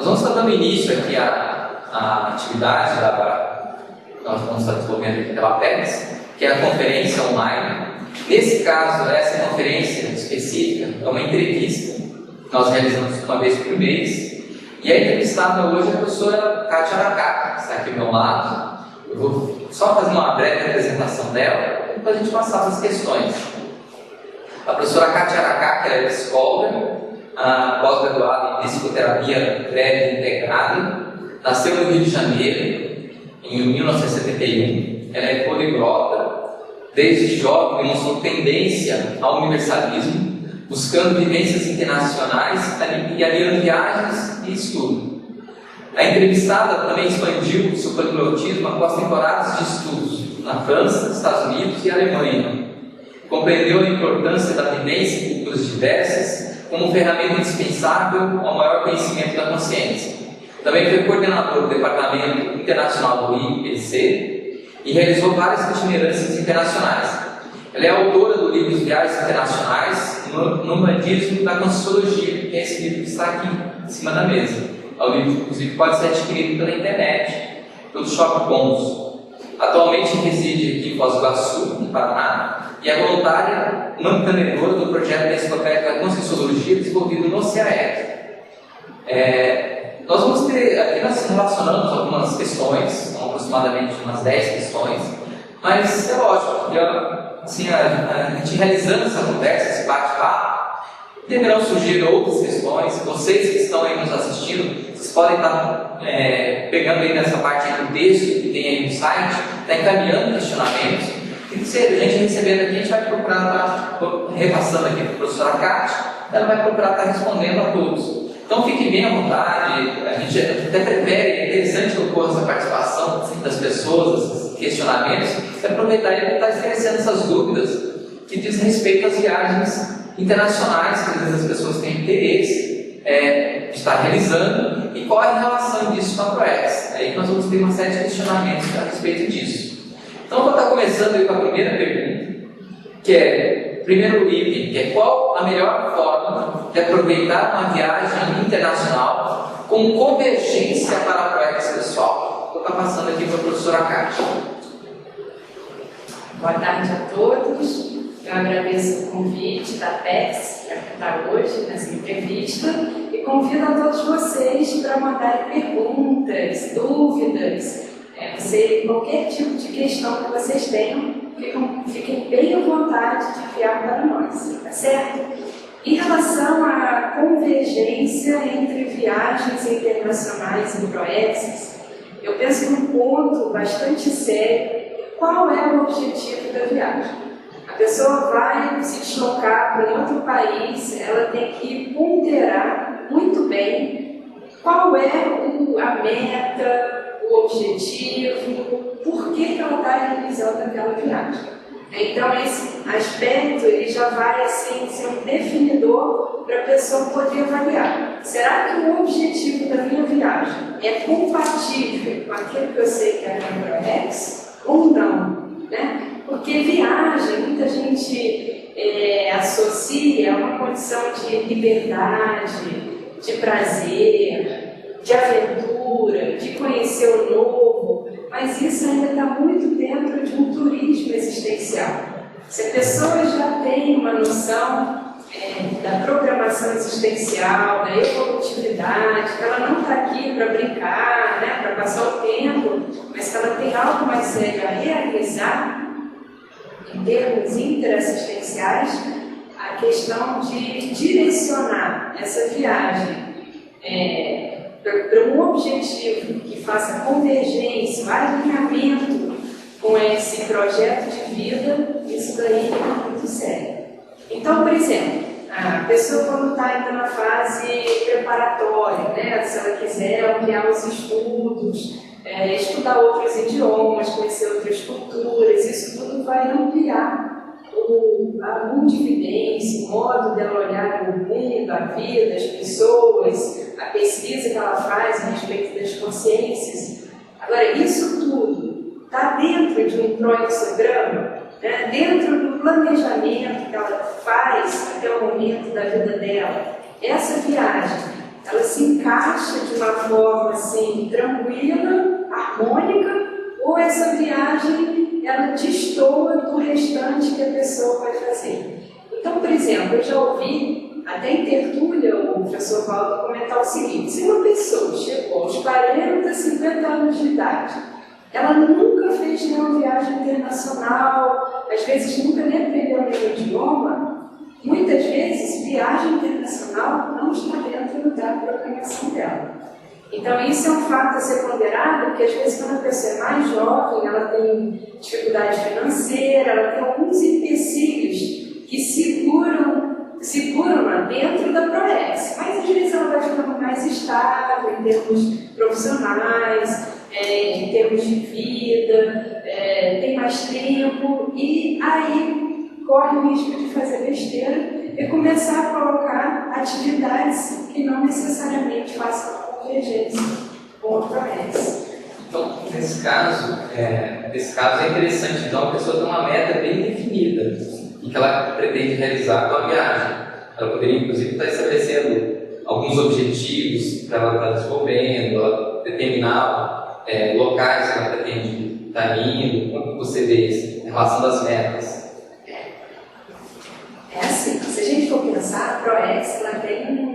vamos estar dando início aqui à atividade que nós vamos estar desenvolvendo aqui pela PEX, que é a conferência online. Nesse caso, essa conferência específica é uma entrevista que nós realizamos uma vez por mês. E a entrevistada hoje é a professora Kátia Aracá, que está aqui ao meu lado. Eu vou só fazer uma breve apresentação dela, para a gente passar para as questões. A professora Kátia Aracá, que é psicóloga, pós-graduada em psicoterapia breve integrada, nasceu no Rio de Janeiro, em 1971. Ela é poliglota. Desde jovem demonstrou tendência ao universalismo, buscando vivências internacionais e aliando viagens e estudo. A entrevistada também expandiu seu poliglotismo após temporadas de estudos na França, Estados Unidos e Alemanha. Compreendeu a importância da vivência em culturas diversas como ferramenta indispensável ao maior conhecimento da consciência. Também foi coordenador do Departamento Internacional do IPC e realizou várias itinerâncias internacionais. Ela é autora do livro Viagens Internacionais no Nomadismo da Conscienciologia, que é esse livro que está aqui em cima da mesa. É um livro, inclusive, pode ser adquirido pela internet, pelo Shopping Bons. Atualmente reside aqui em Foz do Iguaçu, no Paraná, e é voluntária mantenedora do projeto da Enciclopédia da Conscienciologia desenvolvido no CAE. Nós vamos ter, aqui nós relacionamos algumas questões, são aproximadamente umas 10 questões, mas é lógico que assim, a gente realizando essa conversa, esse bate-papo, deverão surgir outras questões. Vocês que estão aí nos assistindo, vocês podem estar pegando aí nessa parte aí do texto que tem aí no site, está encaminhando questionamentos. E se a gente recebendo aqui, a gente vai procurar estar repassando aqui para a professora Kátia, ela vai procurar estar respondendo a todos. Então fiquem bem à vontade, a gente até prefere, é interessante que ocorra essa participação das pessoas, esses questionamentos, e aproveitar e estar esclarecendo essas dúvidas que diz respeito às viagens internacionais, que às vezes as pessoas têm interesse de estar realizando, e qual é a relação disso com a ProEx. Aí nós vamos ter uma série de questionamentos a respeito disso. Então vou estar começando aí com a primeira pergunta, que é, primeiro item, que é qual a melhor forma de aproveitar uma viagem internacional com convergência para a ProEx pessoal. Vou estar passando aqui para a professora Kátia. Boa tarde a todos. Eu agradeço o convite da PEX para estar hoje nessa entrevista e convido a todos vocês para mandarem perguntas, dúvidas, qualquer tipo de questão que vocês tenham, fiquem bem à vontade de enviar para nós, tá certo? Em relação à convergência entre viagens internacionais e ProEx, eu penso que um ponto bastante sério: qual é o objetivo da viagem? A pessoa vai se deslocar para um outro país, ela tem que ponderar muito bem qual é a meta, o objetivo, por que ela está realizando aquela viagem. Então esse aspecto ele já vai assim, ser um definidor para a pessoa poder avaliar. Será que o objetivo da minha viagem é compatível com aquilo que eu sei que é a ProEx ou não? Né? Porque viagem, muita gente associa a uma condição de liberdade, de prazer, de aventura, de conhecer o novo, mas isso ainda está muito dentro de um turismo existencial. Se a pessoa já tem uma noção da programação existencial, da evolutividade, que ela não está aqui para brincar, né, para passar o tempo, mas que ela tem algo mais sério a realizar, em termos interassistenciais, a questão de direcionar essa viagem para um objetivo que faça convergência, alinhamento com esse projeto de vida, isso daí é muito sério. Então, por exemplo, a pessoa quando está ainda na fase preparatória, né, se ela quiser ampliar os estudos, estudar outros idiomas, conhecer outras culturas, isso tudo vai ampliar a multividência, o modo dela olhar o mundo, a vida, as pessoas, a pesquisa que ela faz a respeito das consciências. Agora, isso tudo está dentro de um proexograma, né? Dentro do planejamento que ela faz até o momento da vida dela. Essa viagem ela se encaixa de uma forma assim, tranquila, harmônica, ou essa viagem ela destoa do restante que a pessoa vai fazer. Então, por exemplo, eu já ouvi, até em tertúlia, o professor Valdo comentar o seguinte: se uma pessoa chegou aos 40, 50 anos de idade, ela nunca fez nenhuma viagem internacional, às vezes nunca nem aprendeu nenhum idioma, muitas vezes viagem internacional não está dentro da programação dela. Então isso é um fato a ser ponderado, porque às vezes quando a pessoa é mais jovem, ela tem dificuldade financeira, ela tem alguns empecilhos que seguram-na dentro da ProEx, mas às vezes ela vai ficando mais estável em termos profissionais, em termos de vida, tem mais tempo, e aí corre o risco de fazer besteira e começar a colocar atividades que não necessariamente façam convergência com a ProEx. Então, nesse caso é interessante, então a pessoa tem uma meta bem definida e que ela pretende realizar com a viagem. Ela poderia, inclusive, estar estabelecendo alguns objetivos para ela estar desenvolvendo, ela determinar locais que ela pretende estar indo. Como você vê isso em relação das metas? É assim, se a gente for pensar, a ProEx ela tem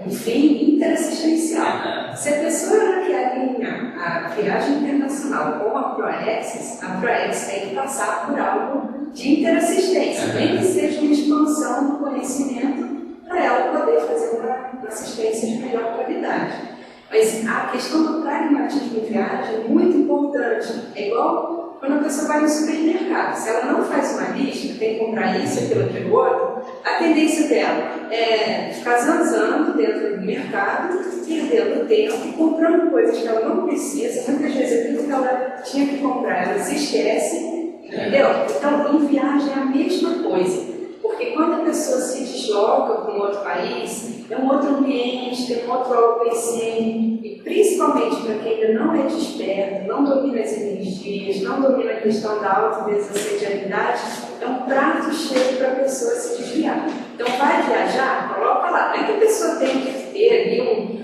um fim interassistencial. Se a pessoa quer alinhar a viagem internacional com a ProEx tem que passar por algo de interassistência, nem que seja uma expansão do conhecimento para ela poder fazer uma assistência de melhor qualidade. Mas a questão do pragmatismo em viagem é muito importante. É igual quando a pessoa vai no supermercado. Se ela não faz uma lista, tem que comprar isso, aquilo outro, a tendência dela é ficar zanzando dentro do mercado, perdendo tempo, comprando coisas que ela não precisa. Muitas vezes aquilo que ela tinha que comprar, ela se esquece. Entendeu? Então, em viagem é a mesma coisa. Porque quando a pessoa se desloca para um outro país, é um outro ambiente, tem um outro alcance, e principalmente para quem ainda não é desperto, não domina as energias, não domina a questão da autodesassedialidade, é um prato cheio para a pessoa se desviar. Então, vai viajar, coloca lá. Não é que a pessoa tem que ter ali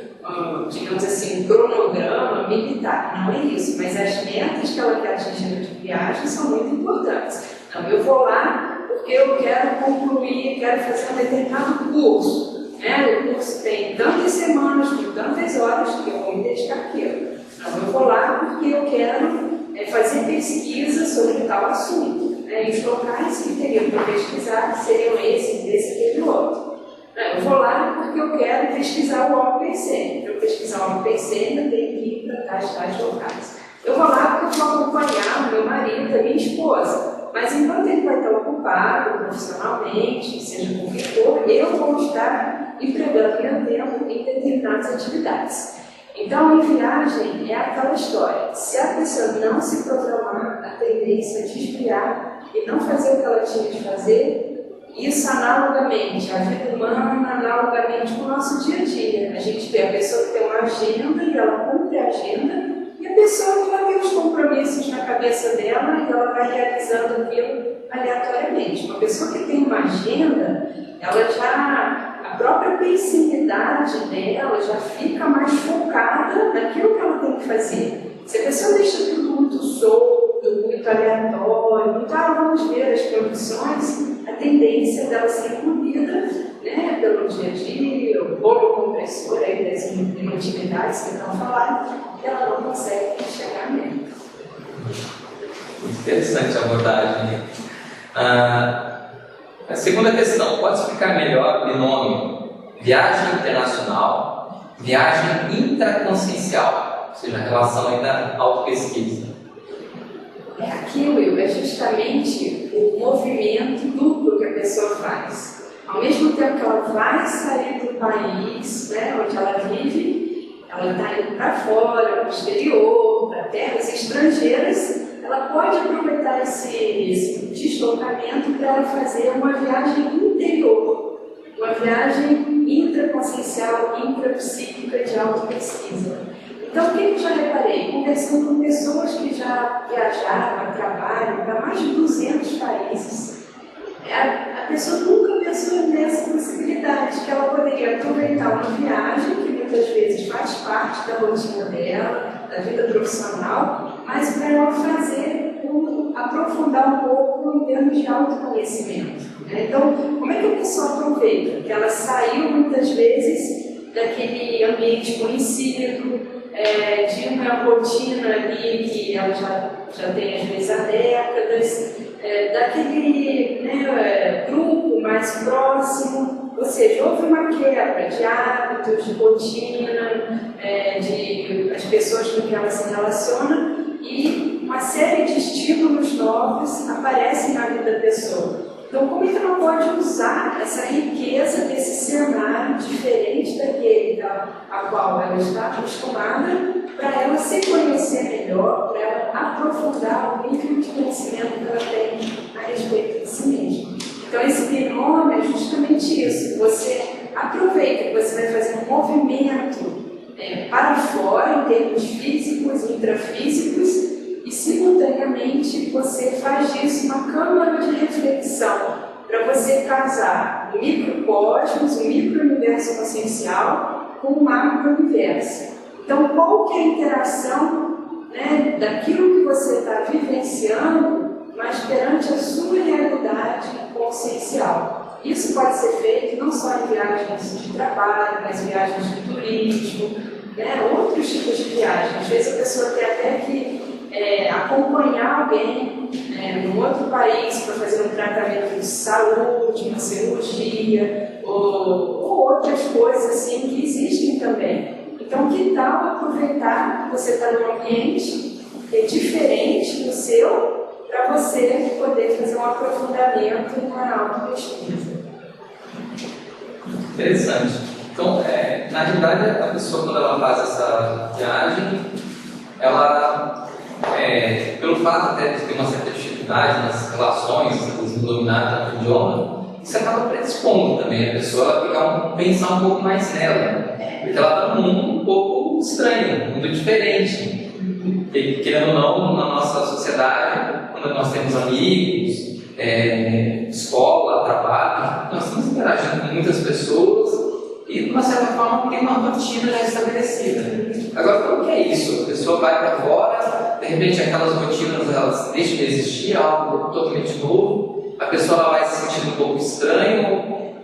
digamos assim, um cronograma militar, não é isso, mas as metas que ela quer atingir de viagem são muito importantes. Então, eu vou lá porque eu quero concluir, quero fazer um determinado curso. O curso tem tantas semanas, com tantas horas, que eu vou me dedicar àquilo. Então, eu vou lá porque eu quero fazer pesquisa sobre tal assunto. E os locais que teriam para pesquisar seriam esse, aquele outro. Eu vou lá porque eu quero pesquisar o OpenC. Para eu pesquisar o OpenC, ainda tenho que ir para tais locais. Eu vou lá porque eu vou acompanhar o meu marido, a minha esposa. Mas enquanto ele vai estar ocupado profissionalmente, seja com o que for, eu vou estar empregando meu tempo em determinadas atividades. Então, em viagem, é aquela história. Se a pessoa não se programar, a tendência é desviar e não fazer o que ela tinha de fazer. Isso analogamente, a vida humana, analogamente com o nosso dia a dia. A gente vê a pessoa que tem uma agenda e ela cumpre a agenda, e a pessoa que vai ter os compromissos na cabeça dela e ela vai realizando aquilo aleatoriamente. Uma pessoa que tem uma agenda, ela já, a própria pensibilidade dela já fica mais focada naquilo que ela tem que fazer. Se a pessoa deixa tudo muito solto, muito aleatório, muito, vamos ver as condições, a tendência dela ser comida pelo dia a dia, o bolo compressor aí das intimidades que estão falando, ela não consegue chegar nele. Interessante a abordagem. A segunda questão, pode explicar melhor o binômio viagem internacional, viagem intraconsciencial, ou seja, a relação aí da autopesquisa? Aqui, Will, é justamente o movimento duplo que a pessoa faz. Ao mesmo tempo que ela vai sair do país onde ela vive, ela está indo para fora, para o exterior, para terras estrangeiras, ela pode aproveitar esse deslocamento para ela fazer uma viagem interior, uma viagem intraconsciencial, intrapsíquica de autopesquisa. Então, o que eu já reparei? Conversando com pessoas que já viajaram a trabalho para mais de 200 países, a pessoa nunca pensou nessa possibilidade, que ela poderia aproveitar uma viagem, que muitas vezes faz parte da rotina dela, da vida profissional, mas para ela aprofundar um pouco em termos de autoconhecimento. Então, como é que a pessoa aproveita? Que ela saiu muitas vezes daquele ambiente conhecido, de uma rotina ali que ela já tem às vezes há décadas, daquele grupo mais próximo, ou seja, houve uma quebra de hábitos, de rotina, de as pessoas com que ela se relaciona, e uma série de estímulos novos aparecem na vida da pessoa. Então, como é que ela pode usar essa riqueza desse cenário diferente daquele a qual ela está acostumada, para ela se conhecer melhor, para ela aprofundar o nível de conhecimento que ela tem a respeito de si mesma? Então, esse binômio é justamente isso. Você aproveita que você vai fazer um movimento para fora, em termos físicos, intrafísicos, e simultaneamente você faz disso uma câmara de reflexão para você casar o microcosmos, o micro-universo consciencial com o macro-universo. Então, qual que é a interação daquilo que você está vivenciando, mas perante a sua realidade consciencial? Isso pode ser feito não só em viagens de trabalho, mas viagens de turismo, outros tipos de viagens. Às vezes a pessoa tem até que acompanhar alguém num outro país para fazer um tratamento de saúde, uma cirurgia, ou outras coisas assim que existem também. Então, que tal aproveitar que você está num ambiente diferente do seu, para você poder fazer um aprofundamento e uma autopesquisa? Interessante. Então, na realidade, a pessoa, quando ela faz essa viagem, ela, pelo fato até de ter uma certa dificuldade nas relações, não dominar o idioma, isso acaba predispondo também a pessoa a pensar um pouco mais nela, porque ela está num mundo um pouco estranho, um mundo diferente. E, querendo ou não, na nossa sociedade, quando nós temos amigos, escola, trabalho, nós estamos interagindo com muitas pessoas e, de uma certa forma, tem uma rotina já estabelecida. Agora, como que é isso? A pessoa vai para fora, de repente aquelas rotinas elas deixam de existir, algo totalmente novo, a pessoa ela vai se sentindo um pouco estranho,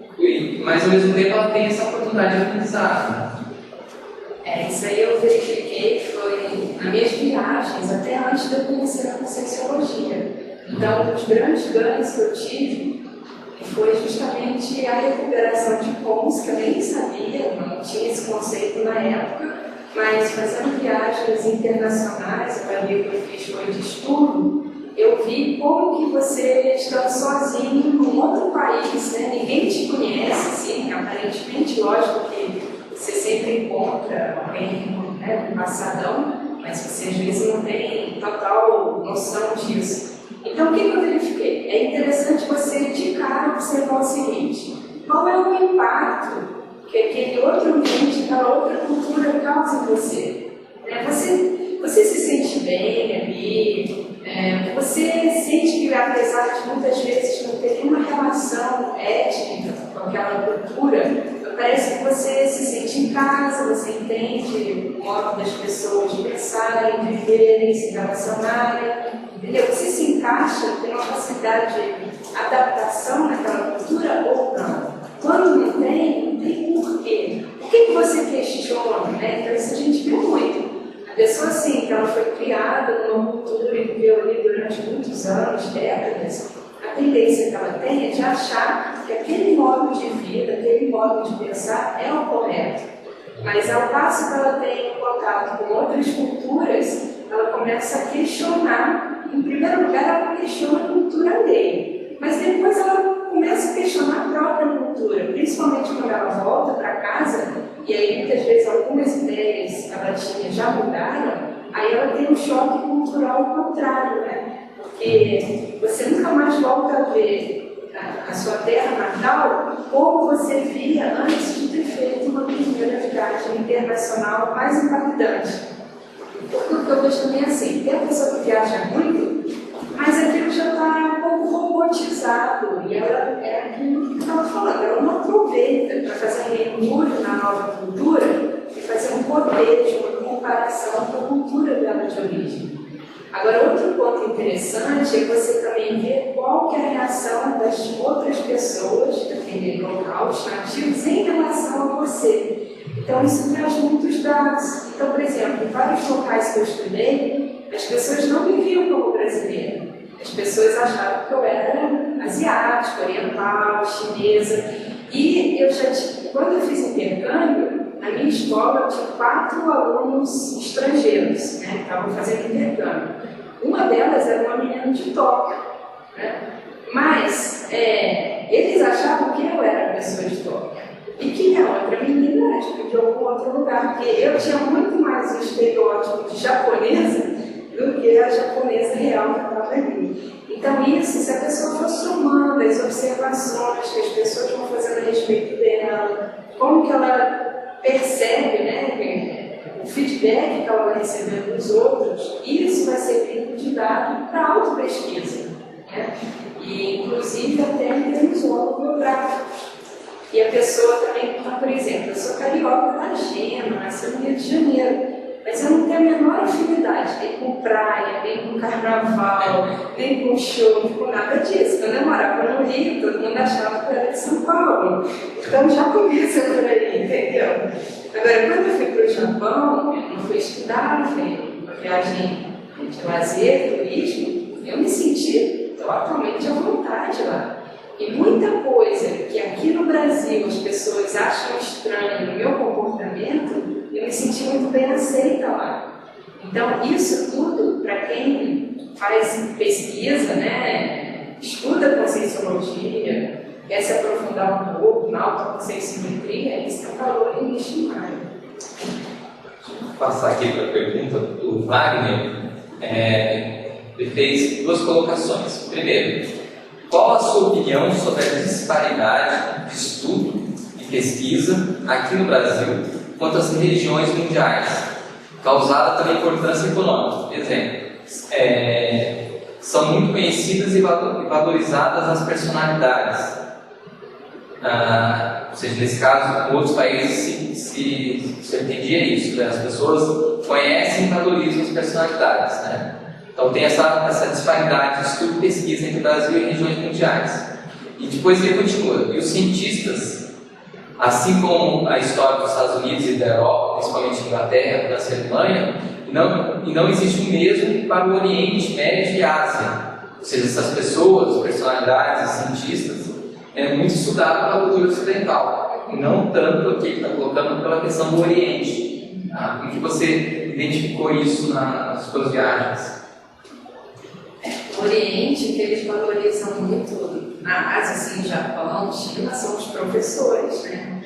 mas ao mesmo tempo ela tem essa oportunidade de aprendizado. Isso aí eu verifiquei que foi nas minhas viagens, até antes de eu conhecer a Conscienciologia. Então, um dos grandes ganhos que eu tive foi justamente a recuperação de cons, que eu nem sabia, não tinha esse conceito na época, mas fazendo viagens internacionais, o caminho que eu fiz foi de estudo, eu vi como que você estando sozinho num outro país, ninguém te conhece, assim, aparentemente, lógico que você sempre encontra alguém com passadão, mas você às vezes não tem total noção disso. Então, o que eu verifiquei? É interessante você de cara observar o seguinte: qual é o impacto que aquele outro ambiente, aquela outra cultura causa em você? Você se sente bem ali? Você sente que, apesar de muitas vezes não ter nenhuma relação étnica com aquela cultura, parece que você se sente em casa, você entende o modo das pessoas pensarem, viverem, se relacionarem, entendeu? Você se encaixa, tem uma facilidade de adaptação naquela cultura ou não? Quando não tem porquê. Por que você questiona? Então isso a gente vê muito. A pessoa assim, que ela foi criada numa cultura e viveu ali durante muitos anos, décadas, a tendência que ela tem é de achar que aquele modo de vida, aquele modo de pensar é o correto. Mas ao passo que ela tem contato com outras culturas, ela começa a questionar. Em primeiro lugar, ela questiona a cultura alheia, mas depois ela começa a questionar a própria cultura, principalmente quando ela volta para casa, e aí muitas vezes algumas ideias que ela tinha já mudaram, aí ela tem um choque cultural contrário, porque você nunca mais volta a ver a sua terra natal como você via antes de ter feito uma primeira viagem internacional mais impactante. Porque o que eu vejo também é assim, tem a pessoa que viaja muito, mas aquilo já está um pouco robotizado, e ela é aquilo que eu estava falando, ela não aproveita para fazer mergulho na nova cultura e fazer um cotejo, uma comparação com a cultura dela de origem. Agora, outro ponto interessante é você também ver qual que é a reação das outras pessoas, daquele local, os nativos, em relação a você. Então, isso traz muitos dados. Então, por exemplo, em vários locais que eu estudei, as pessoas não me viam como brasileira. As pessoas achavam que eu era asiática, oriental, chinesa. E eu já quando eu fiz intercâmbio, na minha escola eu tinha 4 alunos estrangeiros, né, que estavam fazendo intercâmbio. Uma delas era uma menina de Tóquio, né? Mas eles achavam que eu era a pessoa de Tóquio. E que a outra menina era de algum outro lugar, porque eu tinha muito mais o estereótipo de japonesa do que a japonesa real que estava ali. Então isso, se a pessoa for somando as observações que as pessoas vão fazendo a respeito dela, como que ela percebe, né, o feedback que ela vai receber dos outros, isso vai servir de dado para auto-pesquisa, né? E inclusive até em termos orográficos. E a pessoa também, por exemplo, eu sou carioca da Gema, nasci no Rio de Janeiro, mas eu não tenho a menor afinidade nem com praia, nem com carnaval, nem com show, nem com nada disso. Quando eu morava no Rio, todo mundo achava que eu era de São Paulo. Então já começa por aí, entendeu? Agora, quando eu fui para o Japão, eu não fui estudar, foi uma viagem de lazer, turismo, eu me senti totalmente à vontade lá. E muita coisa que aqui no Brasil as pessoas acham estranho no meu comportamento, eu me senti muito bem aceita lá. Então, isso tudo, para quem faz pesquisa, né, estuda Conscienciologia, quer se aprofundar um pouco na autoconscienciometria, isso é um valor inestimável. Vou passar aqui para a pergunta do Wagner. Ele fez 2 colocações. Primeiro, qual a sua opinião sobre a disparidade de estudo e pesquisa aqui no Brasil quanto às religiões mundiais, causada pela importância econômica? Por exemplo, são muito conhecidas e valorizadas as personalidades. Ou seja, nesse caso, em outros países se entendia isso, né? As pessoas conhecem e valorizam as personalidades, né? Então tem essa disparidade de estudo e pesquisa entre o Brasil e regiões mundiais. E depois ele continua. E os cientistas, assim como a história dos Estados Unidos e da Europa, principalmente Inglaterra, França e Alemanha, não existe o mesmo para o Oriente Médio e Ásia. Ou seja, essas pessoas, personalidades, cientistas, é muito estudado pela cultura ocidental, e não tanto aqui que está colocando pela questão do Oriente. Como que você identificou isso nas suas viagens? O Oriente, que eles valorizam muito na Ásia, assim, Japão, China, são os professores, né?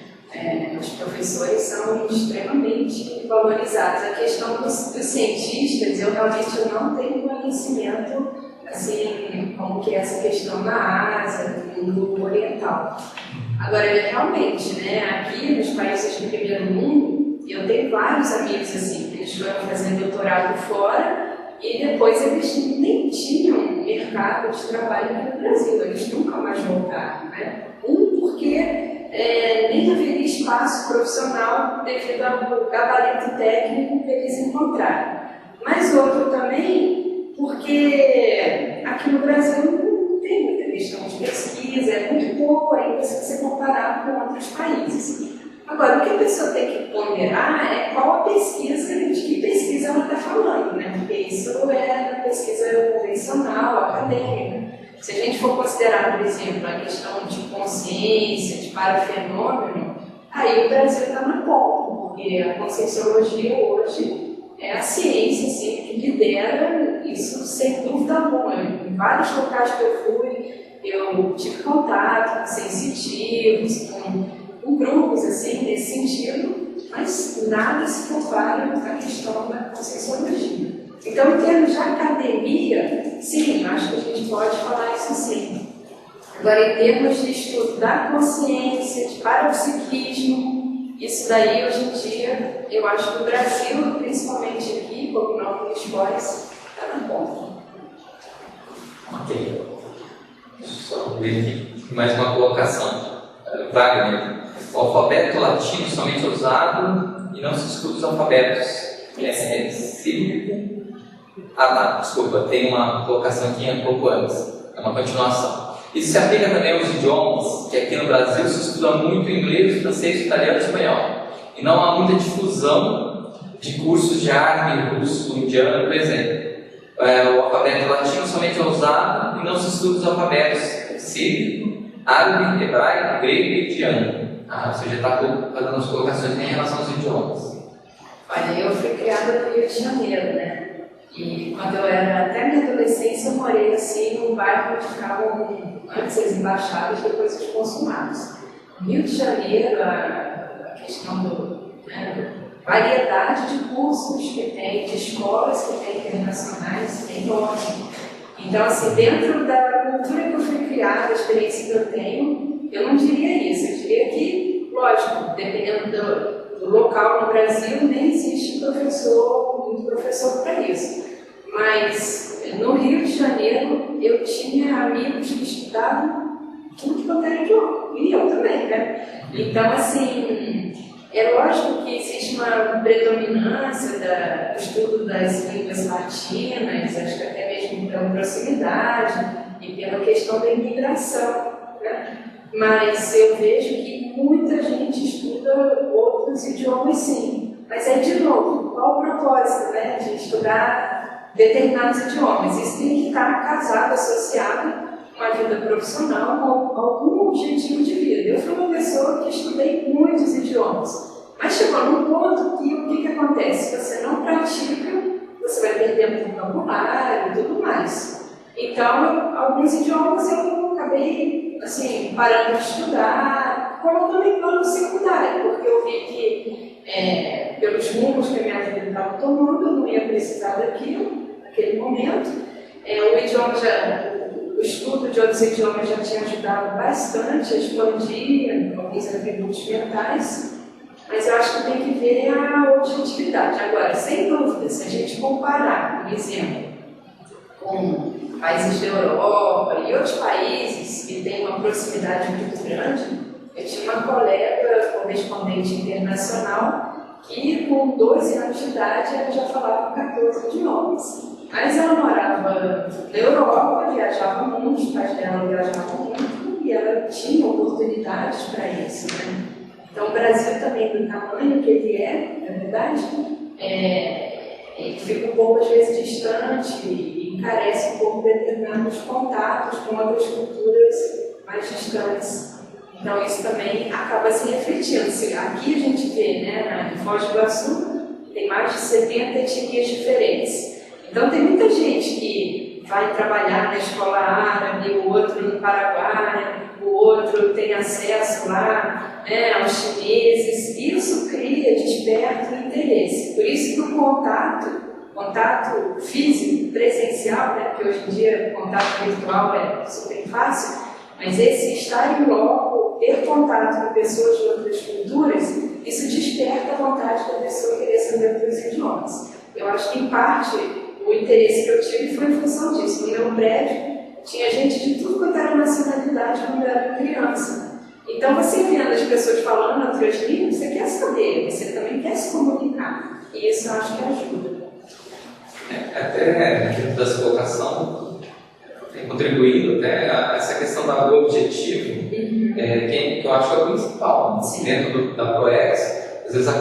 Os professores são extremamente valorizados. A questão dos cientistas, eu realmente não tenho conhecimento, assim, como que é essa questão na Ásia, no mundo oriental. Agora, realmente, né, aqui nos países do primeiro mundo, eu tenho vários amigos, assim, que eles foram fazer doutorado fora, e depois eles nem tinham mercado de trabalho aqui no Brasil, eles nunca mais voltaram, né? Porque nem haveria espaço profissional devido ao gabarito técnico que eles encontraram. Mas outro também, porque aqui no Brasil não tem muita questão de pesquisa, é muito pouco ainda se você comparar com outros países. Agora, o que a pessoa tem que ponderar é qual a pesquisa, de que pesquisa ela está falando, né? Porque isso é pesquisa convencional, acadêmica. Se a gente for considerar, por exemplo, a questão de consciência, de parafenômeno, aí o Brasil está na ponta, porque a conscienciologia hoje é a ciência assim, que lidera isso sem dúvida alguma. Em vários locais que eu fui, eu tive contato com sensitivos, com grupos assim, nesse sentido, mas nada se compara à questão da conscienciologia. Então, em termos de academia, sim, acho que a gente pode falar isso sim. Agora, em termos de estudo da consciência, de parapsiquismo, isso daí, hoje em dia, eu acho que o Brasil, principalmente aqui, como Nova Lisboa, está na ponta. Ok. Só ver aqui mais uma colocação. Wagner, o alfabeto latino somente é usado e não se estuda os alfabetos sírico. Desculpa, tem uma colocação aqui um pouco antes, é uma continuação. Isso se aplica também aos idiomas, que aqui no Brasil se estuda muito inglês, francês, italiano e espanhol. E não há muita difusão de cursos de árabe, russo, indiano, por exemplo. O alfabeto latino somente é usado e não se estuda os alfabetos sírio, árabe, hebraico, grego e indiano. Você já está fazendo as colocações em relação aos idiomas. Olha, eu fui criada no Rio de Janeiro, né? E quando eu era até minha adolescência, eu morei assim num bairro onde ficavam antes as embaixadas, depois os consulados. No Rio de Janeiro, a questão variedade de cursos que tem, de escolas que tem internacionais, é enorme. Então, assim, dentro da cultura que eu fui criada, a experiência que eu tenho, eu não diria isso. Eu diria que, lógico, dependendo do local no Brasil, nem existe muito professor para isso. Mas no Rio de Janeiro, eu tinha amigos que estudavam tudo que eu era idioma, e eu também, né? Então, assim, é lógico que existe uma predominância do estudo das línguas latinas, acho que até mesmo pela proximidade e pela questão da imigração, né? Mas eu vejo que muita gente estuda outros idiomas, sim. Mas é, de novo, qual o propósito, né, de estudar determinados idiomas? Isso tem que estar casado, associado com a vida profissional, com algum objetivo de vida. Eu fui uma pessoa que estudei muitos idiomas, mas chegou num ponto que o que acontece? Se você não pratica, você vai perdendo vocabulário e tudo mais. Então, alguns idiomas eu acabei assim, parando de estudar, como também plano secundário, porque eu vi que, pelos rumos que a minha vida estava tomando, eu não ia precisar daquilo, naquele momento. O estudo de outros idiomas já tinha ajudado bastante a expandir alguns atributos mentais, mas eu acho que tem que ver a objetividade. Agora, sem dúvida, se a gente comparar, por exemplo, com países da Europa e outros países que têm uma proximidade muito grande, eu tinha uma colega correspondente internacional que, com 12 anos de idade, ela já falava 14 idiomas. Mas ela morava na Europa, viajava muito, os pais dela viajavam muito e ela tinha oportunidades para isso, né? Então, o Brasil também, do tamanho que ele é, na verdade, ele fica um pouco, às vezes, distante e encarece um pouco determinados contatos com outras culturas mais distantes. Então, isso também acaba se refletindo. Aqui a gente vê, né, em Foz do Iguaçu, tem mais de 70 etnias diferentes. Então, tem muita gente que vai trabalhar na escola árabe, o outro no Paraguai, o outro tem acesso lá, né, aos chineses. Isso cria, desperta o interesse. Por isso que o contato físico, presencial, né, porque hoje em dia o contato virtual é super fácil, mas esse estar em loco, ter contato com pessoas de outras culturas, isso desperta a vontade da pessoa querer saber outros idiomas. Eu acho que, em parte, o interesse que eu tive foi em função disso. No meu prédio, tinha gente de tudo quanto era nacionalidade quando eu era criança. Então, você vendo as pessoas falando outras línguas, você quer saber, você também quer se comunicar. E isso eu acho que ajuda. Até dentro dessa colocação, tem contribuído até a essa questão do objetivo, que eu acho que é o principal. Dentro da ProEx, às vezes,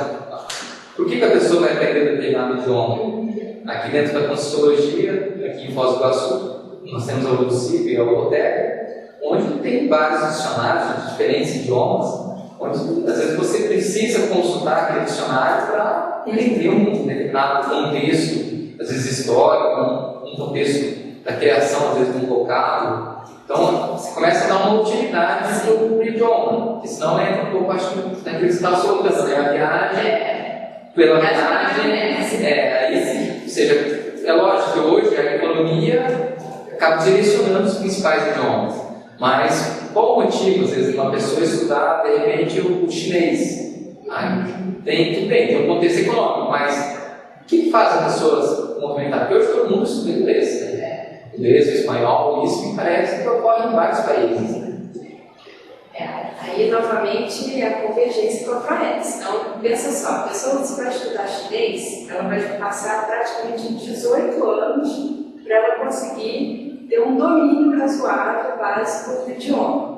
por que a pessoa vai aprender determinado idioma? Aqui dentro da Conscienciologia, aqui em Foz do Iguaçu, nós temos a Lucipe e a Holoteca, onde tem vários dicionários de diferentes idiomas, onde às vezes você precisa consultar aquele dicionário para entender um determinado contexto, às vezes histórico, um contexto da criação, às vezes de um vocábulo. Então você começa a dar uma utilidade para o idioma, porque senão entra um pouco, acho que naquilo que você está soltando, né? A viagem, pela viagem, aí, ou seja, é lógico que hoje a economia acaba direcionando os principais idiomas, mas qual o motivo, às vezes, uma pessoa estudar, de repente, o chinês? Tem um contexto econômico, mas o que faz as pessoas movimentar? Porque hoje todo mundo estuda inglês, né? inglês, o espanhol, isso me parece que ocorre em vários países. Né? Aí novamente é a convergência com a ProEx. Então, pensa só, a pessoa que vai estudar chinês, ela vai passar praticamente 18 anos para ela conseguir ter um domínio razoável básico do idioma.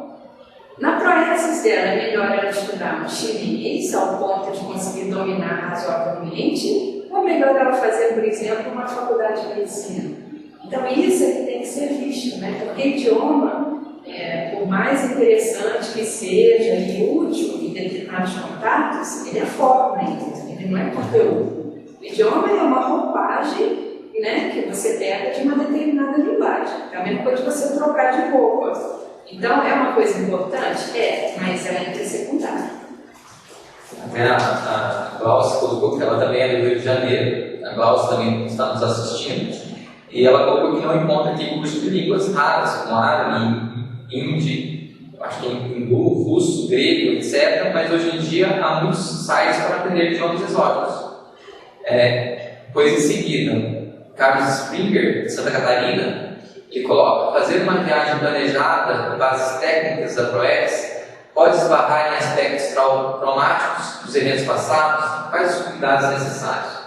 Na ProEx dela é melhor ela estudar um chinês ao ponto de conseguir dominar razoavelmente, ou melhor ela fazer, por exemplo, uma faculdade de medicina. Então isso é que tem que ser visto, né? Porque idioma, por mais interessante que seja e útil em determinados contatos, ele é forma ainda, ele não é conteúdo. O idioma é uma roupagem, né, que você pega de uma determinada linguagem. É a mesma coisa de você trocar de roupa. Então, é uma coisa importante? Mas ela é intersecundária. A Glaucia colocou que ela também é do Rio de Janeiro. A Glaucia também está nos assistindo. E ela colocou que não encontra aqui curso de línguas raras, como árabe, hindi, acho que hindu, russo, grego, etc. Mas hoje em dia há muitos sites para aprender idiomas exóticos. Pois em seguida, Carlos Springer, de Santa Catarina, que coloca: fazer uma viagem planejada com bases técnicas da ProEx pode esbarrar em aspectos traumáticos dos eventos passados? Quais os cuidados necessários?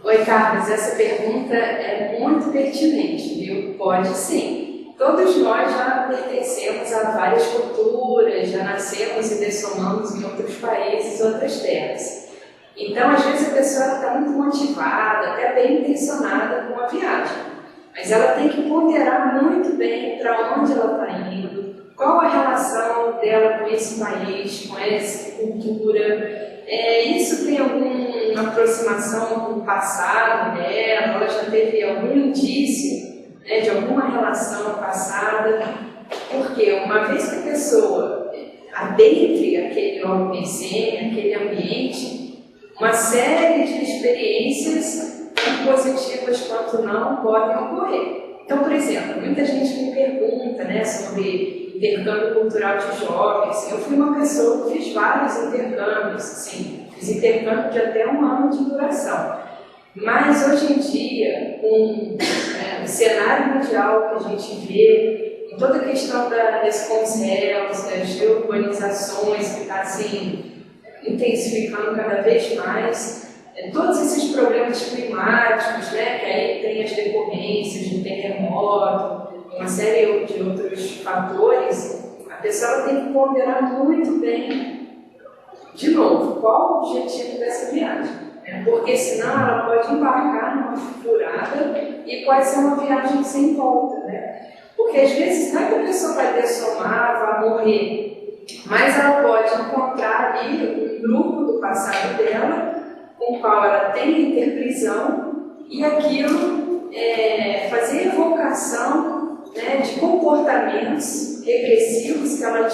Oi, Carlos, essa pergunta é muito pertinente, viu? Pode sim. Todos nós já pertencemos a várias culturas, já nascemos e dessomamos em outros países, outras terras. Então, às vezes, a pessoa está muito motivada, até bem intencionada com a viagem. Mas ela tem que ponderar muito bem para onde ela está indo, qual a relação dela com esse país, com essa cultura. Isso tem alguma aproximação com o passado dela? Ela já teve algum indício, né, de alguma relação passada? Porque uma vez que a pessoa adentre aquele OPC, aquele ambiente, uma série de experiências, tanto positivas quanto não, podem ocorrer. Então, por exemplo, muita gente me pergunta, né, sobre intercâmbio cultural de jovens. Eu fui uma pessoa que fiz vários intercâmbios, assim, fiz intercâmbio de até 1 ano de duração. Mas hoje em dia, com o cenário mundial que a gente vê, com toda a questão da responsável, das urbanizações que está assim, intensificando cada vez mais, todos esses problemas climáticos, né, que aí tem as decorrências do terremoto, uma série de outros fatores, a pessoa tem que ponderar muito bem, de novo, qual o objetivo dessa viagem. Porque senão ela pode embarcar numa furada e pode ser uma viagem sem volta. Né? Porque às vezes não é que a pessoa vai dessomar, vai morrer, mas ela pode encontrar ali um grupo do passado dela com o qual ela tem interprisão e aquilo fazer evocação, né, de comportamentos regressivos que ela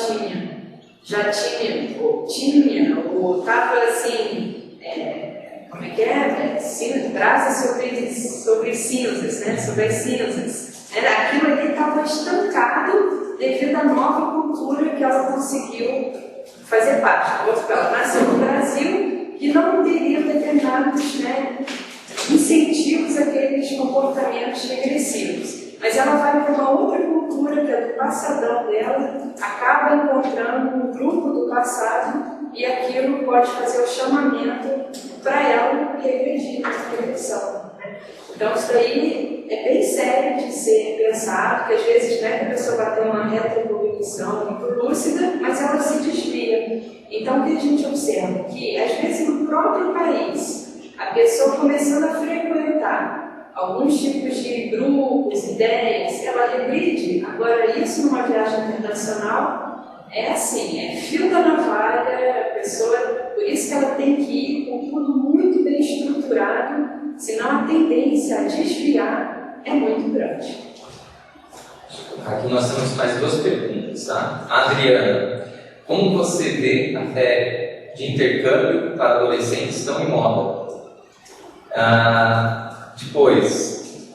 já tinha, ou estava assim, como é que é? Brasa sobre cinzas, né, sobre as cinzas. Aquilo ali estava estancado devido à nova cultura que ela conseguiu fazer parte. Ela nasceu no Brasil e não teria determinados, né, incentivos àqueles comportamentos regressivos. Mas ela vai para uma outra cultura, que é do passadão dela, acaba encontrando um grupo do passado e aquilo pode fazer o chamamento para ela regredir na regressão. Né? Então isso daí é bem sério de ser pensado, porque às vezes, né, a pessoa vai ter uma retrocognição muito lúcida, mas ela se desvia. Então o que a gente observa? Que às vezes no próprio país, a pessoa começando a frequentar alguns tipos de grupos, ideias, ela regride. Agora isso numa viagem internacional é assim, é fio da navalha, a pessoa, por isso que ela tem que ir com tudo muito bem estruturado, senão a tendência a desviar é muito grande. Aqui nós temos mais 2 perguntas, tá? Adriana, como você vê a fé de intercâmbio para adolescentes tão em moda? Depois,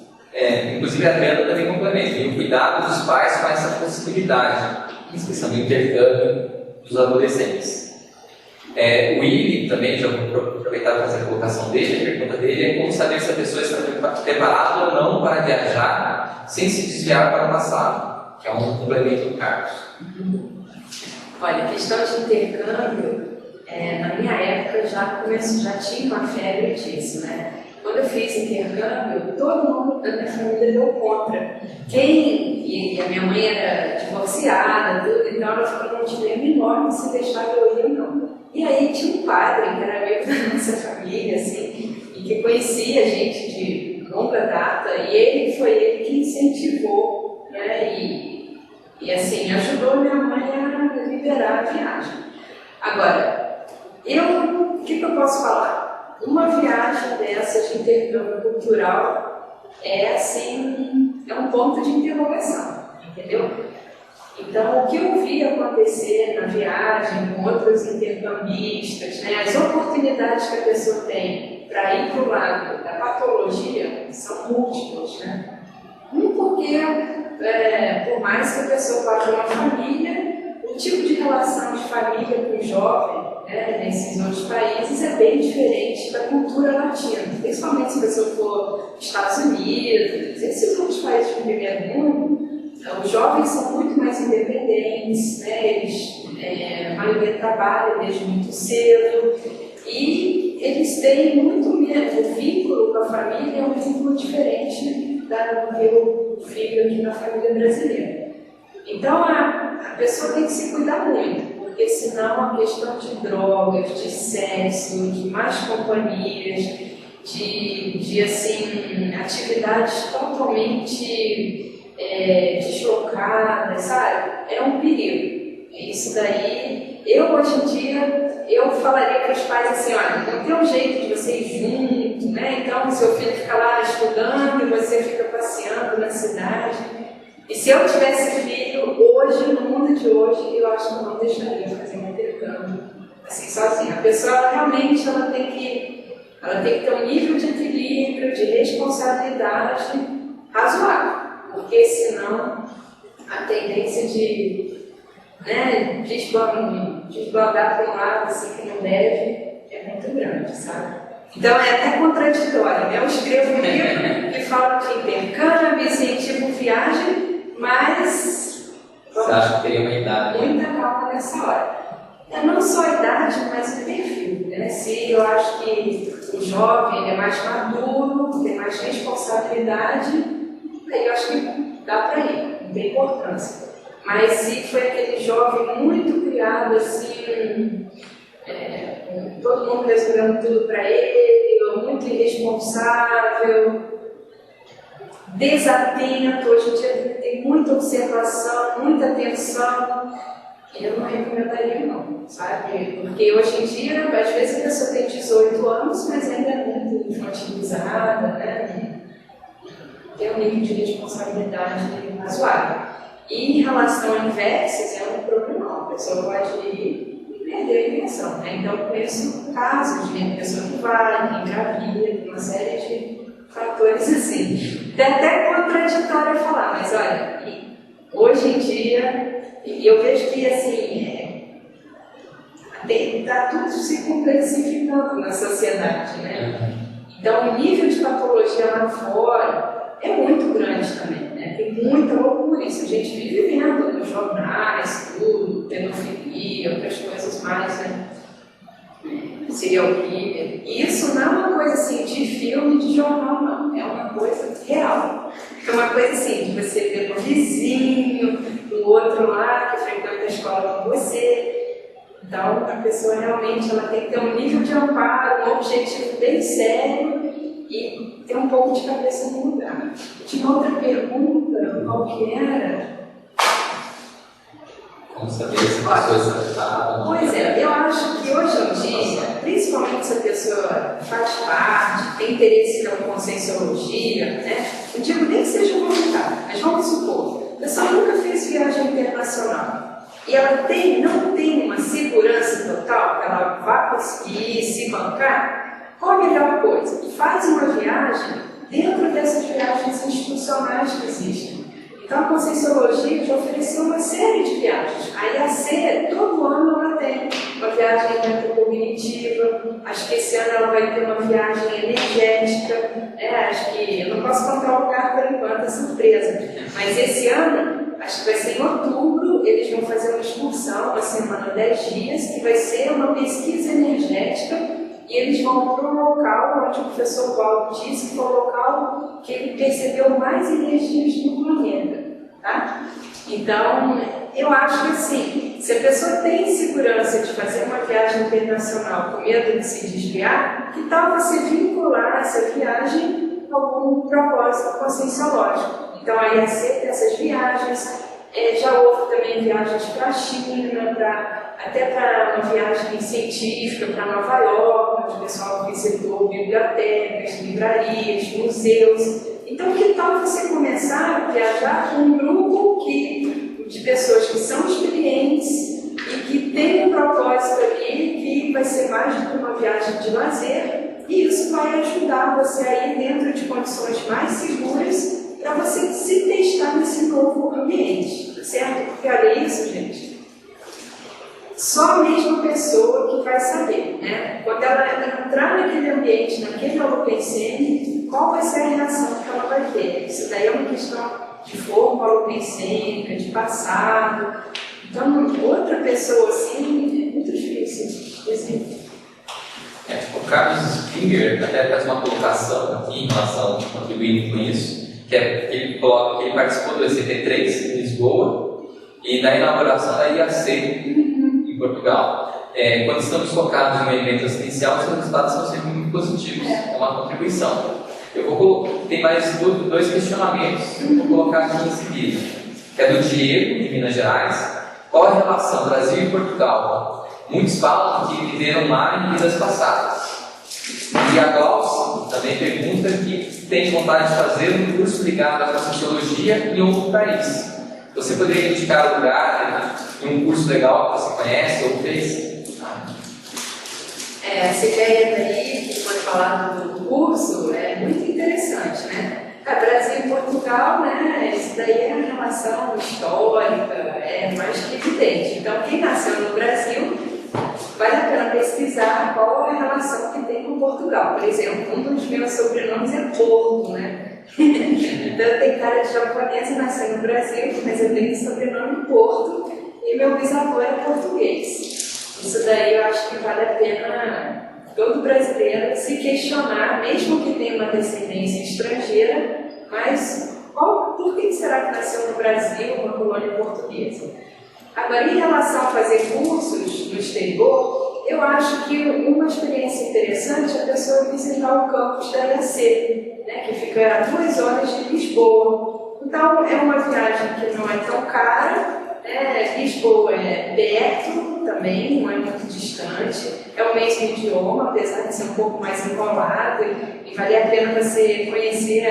inclusive a Adriana também complementa, e o cuidado dos pais com essa possibilidade, em questão do intercâmbio dos adolescentes. O Willi também, já vou aproveitar para fazer a colocação dele, a pergunta dele é como saber se a pessoa está preparada ou não para viajar sem se desviar para o passado, que é um complemento do Carlos. Olha, a questão de intercâmbio, na minha época já tinha uma febre disso, né? Quando eu fiz intercâmbio, todo mundo da minha família deu contra. E a minha mãe era divorciada, tudo, então ela ficou num dilema enorme se deixar eu ir ou não. E aí tinha um padre que era amigo da nossa família, assim, e que conhecia a gente de longa data, e foi ele que incentivou, né? E assim, ajudou minha mãe a liberar a viagem. Agora, o que eu posso falar? Uma viagem dessas de intercâmbio cultural é um ponto de interrogação, entendeu? Então, o que eu vi acontecer na viagem com outros intercambistas, né, as oportunidades que a pessoa tem para ir para o lado da patologia são múltiplas, né? Porque, por mais que a pessoa vá para uma família, o tipo de relação de família com o jovem, nesses outros países é bem diferente da cultura latina, principalmente se a pessoa for Estados Unidos, esses outros países do primeiro mundo. Os jovens são muito mais independentes, né? Eles, a maioria trabalha desde muito cedo e eles têm muito menos, o vínculo com a família é um vínculo diferente do que eu vivo aqui na família brasileira. Então a pessoa tem que se cuidar muito, porque senão a questão de drogas, de sexo, de más companhias, de assim, atividades totalmente deslocadas, sabe? É um perigo. Isso daí, hoje em dia, eu falaria para os pais assim, olha, não tem um jeito de você ir junto, né? Então, seu filho fica lá estudando e você fica passeando na cidade. E se eu tivesse filho hoje, no mundo de hoje, eu acho que eu não deixaria fazer um intercâmbio assim, sozinha. A pessoa, ela realmente, ela tem que ter um nível de equilíbrio, de responsabilidade razoável. Porque senão a tendência de desbandar para um lado assim, que não deve é muito grande, sabe? Então é até contraditório, né? Eu escrevo um livro que fala de intercâmbio, incentivo viagem, mas você acha que teria uma idade? Muita calma nessa hora. Não só a idade, mas o perfil, né? Se eu acho que o jovem é mais maduro, tem mais responsabilidade, aí eu acho que dá para ir, não tem importância. Mas se foi aquele jovem muito criado assim, todo mundo resolvendo tudo para ele, muito irresponsável, desatento, hoje em dia tem muita observação, muita atenção, eu não recomendaria não, sabe? Porque hoje em dia, às vezes a pessoa tem 18 anos, mas ainda é muito infantilizada, né? Tem um nível de responsabilidade razoável. E em relação a inversas, é um problema. A pessoa pode ir e perder a inversão, né? Então, eu conheço casos de pessoa que vai, que engravida, uma série de fatores assim. É até contraditório falar, mas olha, hoje em dia, eu vejo que assim, está tudo se complexificando na sociedade, né? Então, o nível de patologia lá fora é muito grande também, né? Tem muita loucura, isso a gente vive vendo nos jornais, tudo, pedofilia, outras coisas mais, né? Serial killer. Isso não é uma coisa assim de filme, de jornal, não. É uma coisa real. É uma coisa assim, de você ver um vizinho, um outro lá que frequenta a escola com você. Então, a pessoa realmente ela tem que ter um nível de amparo, um objetivo bem sério e ter um pouco de cabeça no lugar. Tinha outra pergunta, qual que era? Como saber se a pessoa está... Pois eu acho que hoje em dia, principalmente se a pessoa faz parte, tem interesse pela conscienciologia, né? Não digo nem que seja voluntário, mas vamos supor, a pessoa nunca fez viagem internacional e ela não tem uma segurança total que ela vá conseguir se bancar, qual a melhor coisa? Faz uma viagem dentro dessas viagens institucionais que existem. Então, a Conscienciologia já ofereceu uma série de viagens. A IAC, todo ano, ela tem uma viagem neurocognitiva. Acho que esse ano ela vai ter uma viagem energética. Acho que eu não posso contar o lugar por enquanto, é surpresa. Mas esse ano, acho que vai ser em outubro, eles vão fazer uma excursão, uma semana, 10 dias, que vai ser uma pesquisa energética. E eles vão para um local onde o professor Paulo disse que foi o local que ele percebeu mais energias no planeta. Tá? Então, eu acho que assim, se a pessoa tem segurança de fazer uma viagem internacional com medo de se desviar, que tal você vincular essa viagem a algum propósito conscienciológico? Então, a IAC tem essas viagens, já houve também viagens para a China, até para uma viagem científica para Nova York, onde o pessoal visitou bibliotecas, livrarias, museus. Então, que tal você começar a viajar com um grupo de pessoas que são experientes e que tem um propósito ali que vai ser mais do que uma viagem de lazer, e isso vai ajudar você a ir dentro de condições mais seguras para você se testar nesse novo ambiente, certo? Porque olha isso, gente. Só a mesma pessoa que vai saber, né? Quando ela entrar naquele ambiente, naquele holopensene, qual vai ser a reação que ela vai ter? Isso daí é uma questão de forma holopensênica, de passado. Então, outra pessoa assim, é muito difícil. O Carlos Springer até faz uma colocação aqui em relação, contribuindo com isso, que ele coloca que ele participou do ECT3 em Lisboa e da inauguração da IAC em Portugal. Quando estamos focados em um evento assistencial, os resultados são sempre muito positivos, é uma contribuição. Tem mais dois questionamentos que eu vou colocar aqui em seguida, que é do Diego, de Minas Gerais. Qual a relação Brasil e Portugal? Muitos falam que viveram lá em vidas passadas. E a Glaucia também pergunta que tem vontade de fazer um curso ligado à Conscienciologia em outro país. Você poderia indicar um lugar, um curso legal que você conhece ou fez? Essa ideia daí, que foi falado do curso, é muito interessante, né? Brasil e Portugal, né? Isso daí é uma relação histórica, é mais que evidente. Então, quem nasceu no Brasil, vale a pena pesquisar qual é a relação que tem com Portugal. Por exemplo, um dos meus sobrenomes é Porto, né? Então, eu tenho cara de japonesa, nasci no Brasil, mas eu tenho sobrenome Porto e meu bisavô é português. Isso daí eu acho que vale a pena todo brasileiro se questionar, mesmo que tenha uma descendência estrangeira, mas por que será que nasceu no Brasil, uma colônia portuguesa? Agora, em relação a fazer cursos no exterior, eu acho que uma experiência interessante é a pessoa visitar o campus da IAC, né, que fica a 2 horas de Lisboa. Então, é uma viagem que não é tão cara, Lisboa é perto também, não é muito distante, é o mesmo idioma, apesar de ser um pouco mais enrolado, e vale a pena você conhecer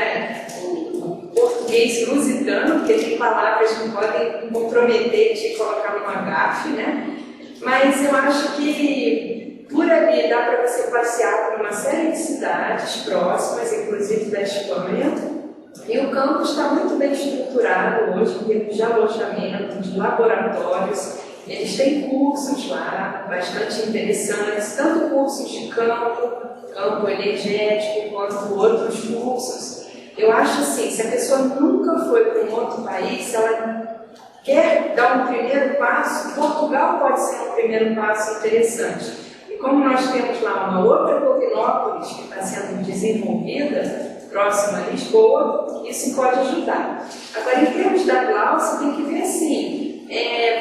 o português lusitano, porque tem palavras que podem comprometer te colocar numa gafe, né? Mas eu acho que por ali dá para você passear por uma série de cidades próximas, inclusive da Espanha. E o campus está muito bem estruturado hoje, em termos de alojamento, de laboratórios. Eles têm cursos lá, bastante interessantes, tanto cursos de campo energético, quanto outros cursos. Eu acho assim, se a pessoa nunca foi para um outro país, se ela quer dar um primeiro passo, Portugal pode ser um primeiro passo interessante. E como nós temos lá uma outra Covinópolis que está sendo desenvolvida, próxima a Lisboa, isso pode ajudar. Agora, em termos da Glaucia, tem que ver assim,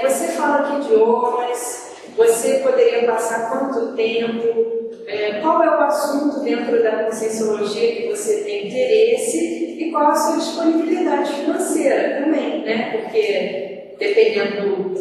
você fala que idiomas, você poderia passar quanto tempo, qual é o assunto dentro da Conscienciologia que você tem interesse e qual a sua disponibilidade financeira também, né? Porque dependendo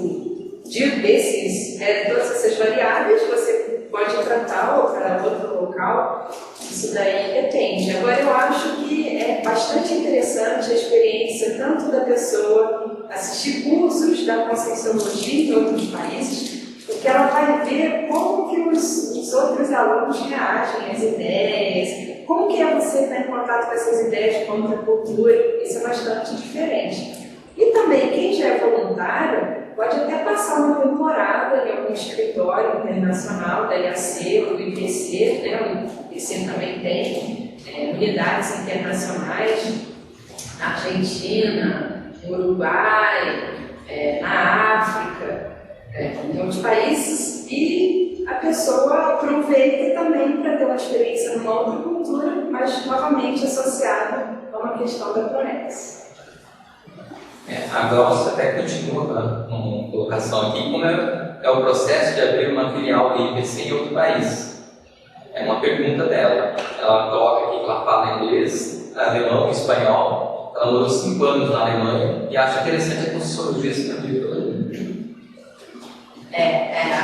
todas essas variáveis, você pode tratar ou para outro local. Isso daí depende. Agora, eu acho que é bastante interessante a experiência tanto da pessoa assistir cursos da Conscienciologia em outros países, porque ela vai ver como que os outros alunos reagem às ideias, como que é você estar em contato com essas ideias de contracultura. Isso é bastante diferente. E também, quem já é voluntário, pode até passar uma temporada em algum escritório internacional da IAC ou do IPC, né? O IPC também tem unidades internacionais na Argentina, no Uruguai, na África, em outros países, e a pessoa aproveita também para ter uma experiência numa outra cultura, mas novamente associada a uma questão da ProEx. A Glaucia até continua uma colocação aqui, como é o processo de abrir uma filial do IPC em outro país. É uma pergunta dela. Ela coloca aqui que ela fala inglês, alemão e espanhol. Ela morou 5 anos na Alemanha e acha interessante a sociologia se abrir pela língua.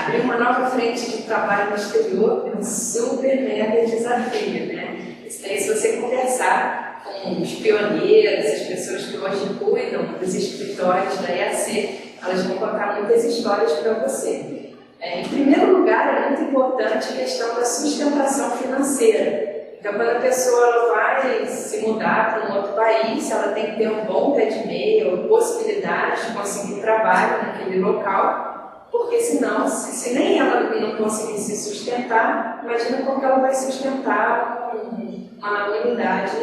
Abrir uma nova frente de trabalho no exterior é um super mega desafio, né? Isso daí, se você conversar com os pioneiros, as pessoas que hoje cuidam dos escritórios da IAC, elas vão contar muitas histórias para você. Em primeiro lugar, é muito importante a questão da sustentação financeira. Então, quando a pessoa vai se mudar para um outro país, ela tem que ter um bom pé de meia, ou possibilidade de conseguir trabalho naquele local, porque senão, se nem ela não conseguir se sustentar, imagina como que ela vai sustentar uma unidade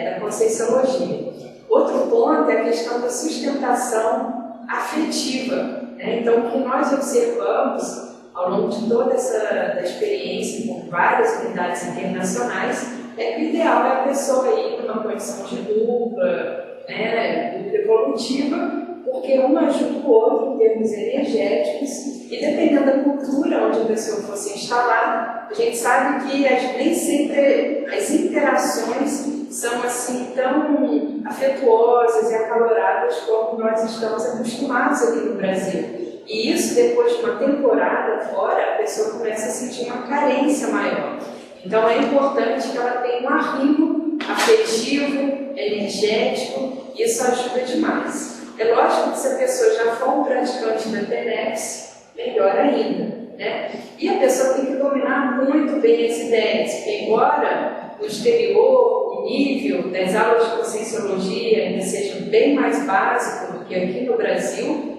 da Conscienciologia. Outro ponto é a questão da sustentação afetiva, né? Então, o que nós observamos ao longo de toda essa experiência com várias unidades internacionais é que o ideal é a pessoa ir numa condição de dupla, né, evolutiva, porque um ajuda o outro em termos energéticos, e dependendo da cultura onde a pessoa for se instalar, a gente sabe que nem sempre as interações são assim tão afetuosas e acaloradas como nós estamos acostumados aqui no Brasil. E isso, depois de uma temporada fora, a pessoa começa a sentir uma carência maior. Então é importante que ela tenha um arrimo afetivo, energético, e isso ajuda demais. É lógico que se a pessoa já for um praticante da TENEPS, melhor ainda, né? E a pessoa tem que dominar muito bem as ideias, porque embora no exterior o nível das aulas de Conscienciologia ainda seja bem mais básico do que aqui no Brasil,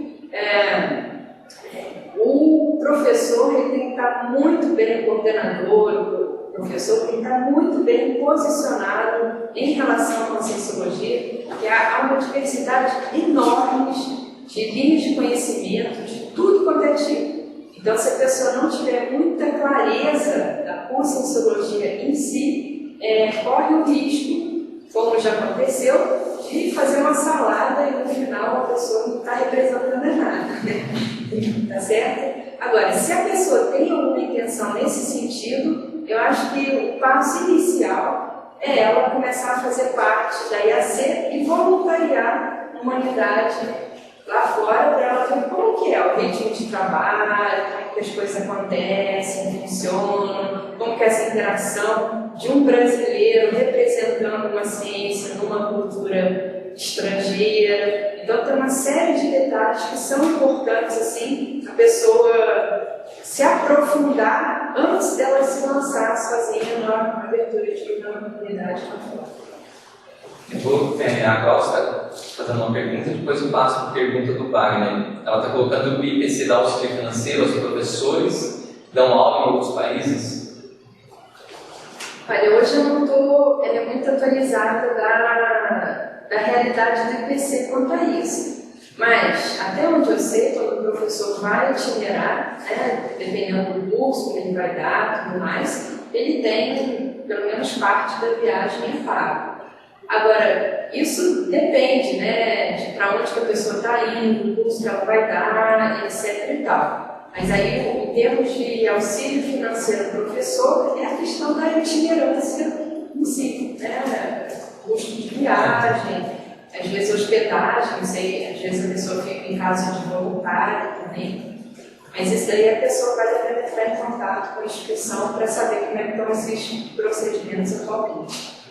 o professor ele tem que estar muito bem, o coordenador, o professor tem que estar muito bem posicionado em relação à Conscienciologia, porque há uma diversidade enorme de linhas de conhecimento, de tudo quanto é tipo. Então, se a pessoa não tiver muita clareza da Conscienciologia em si, corre o risco, como já aconteceu, de fazer uma salada e no final a pessoa não está representando nada, né? Tá certo? Agora, se a pessoa tem alguma intenção nesse sentido, eu acho que o passo inicial é ela começar a fazer parte da IAC e voluntariar uma unidade lá fora para ela ver como que é o ritmo de trabalho, como que as coisas acontecem, funcionam, como que é essa interação de um brasileiro representando uma ciência numa cultura estrangeira. Então tem uma série de detalhes que são importantes assim, a pessoa se aprofundar antes dela se lançar sozinha na abertura de uma comunidade lá fora. Eu vou, a Glaucia está fazendo uma pergunta, depois eu passo para a pergunta do Wagner. Ela está colocando o IPC dá auxílio financeiro aos professores, dão aula em outros países. Olha, hoje eu não estou muito atualizada da realidade do IPC quanto a isso. Mas, até onde eu sei, quando o professor vai itinerar, né, dependendo do curso que ele vai dar e tudo mais, ele tem, pelo menos, parte da viagem paga. Agora, isso depende, né, de para onde que a pessoa está indo, o curso que ela vai dar, etc. e tal. Mas aí, em termos de auxílio financeiro ao professor, é a questão da itinerância em si, né? Custo de viagem, às vezes hospedagem, não sei, às vezes a pessoa fica em casa de voluntário também. Mas isso daí a pessoa vai entrar em contato com a instituição para saber como é que estão esses procedimentos atualmente.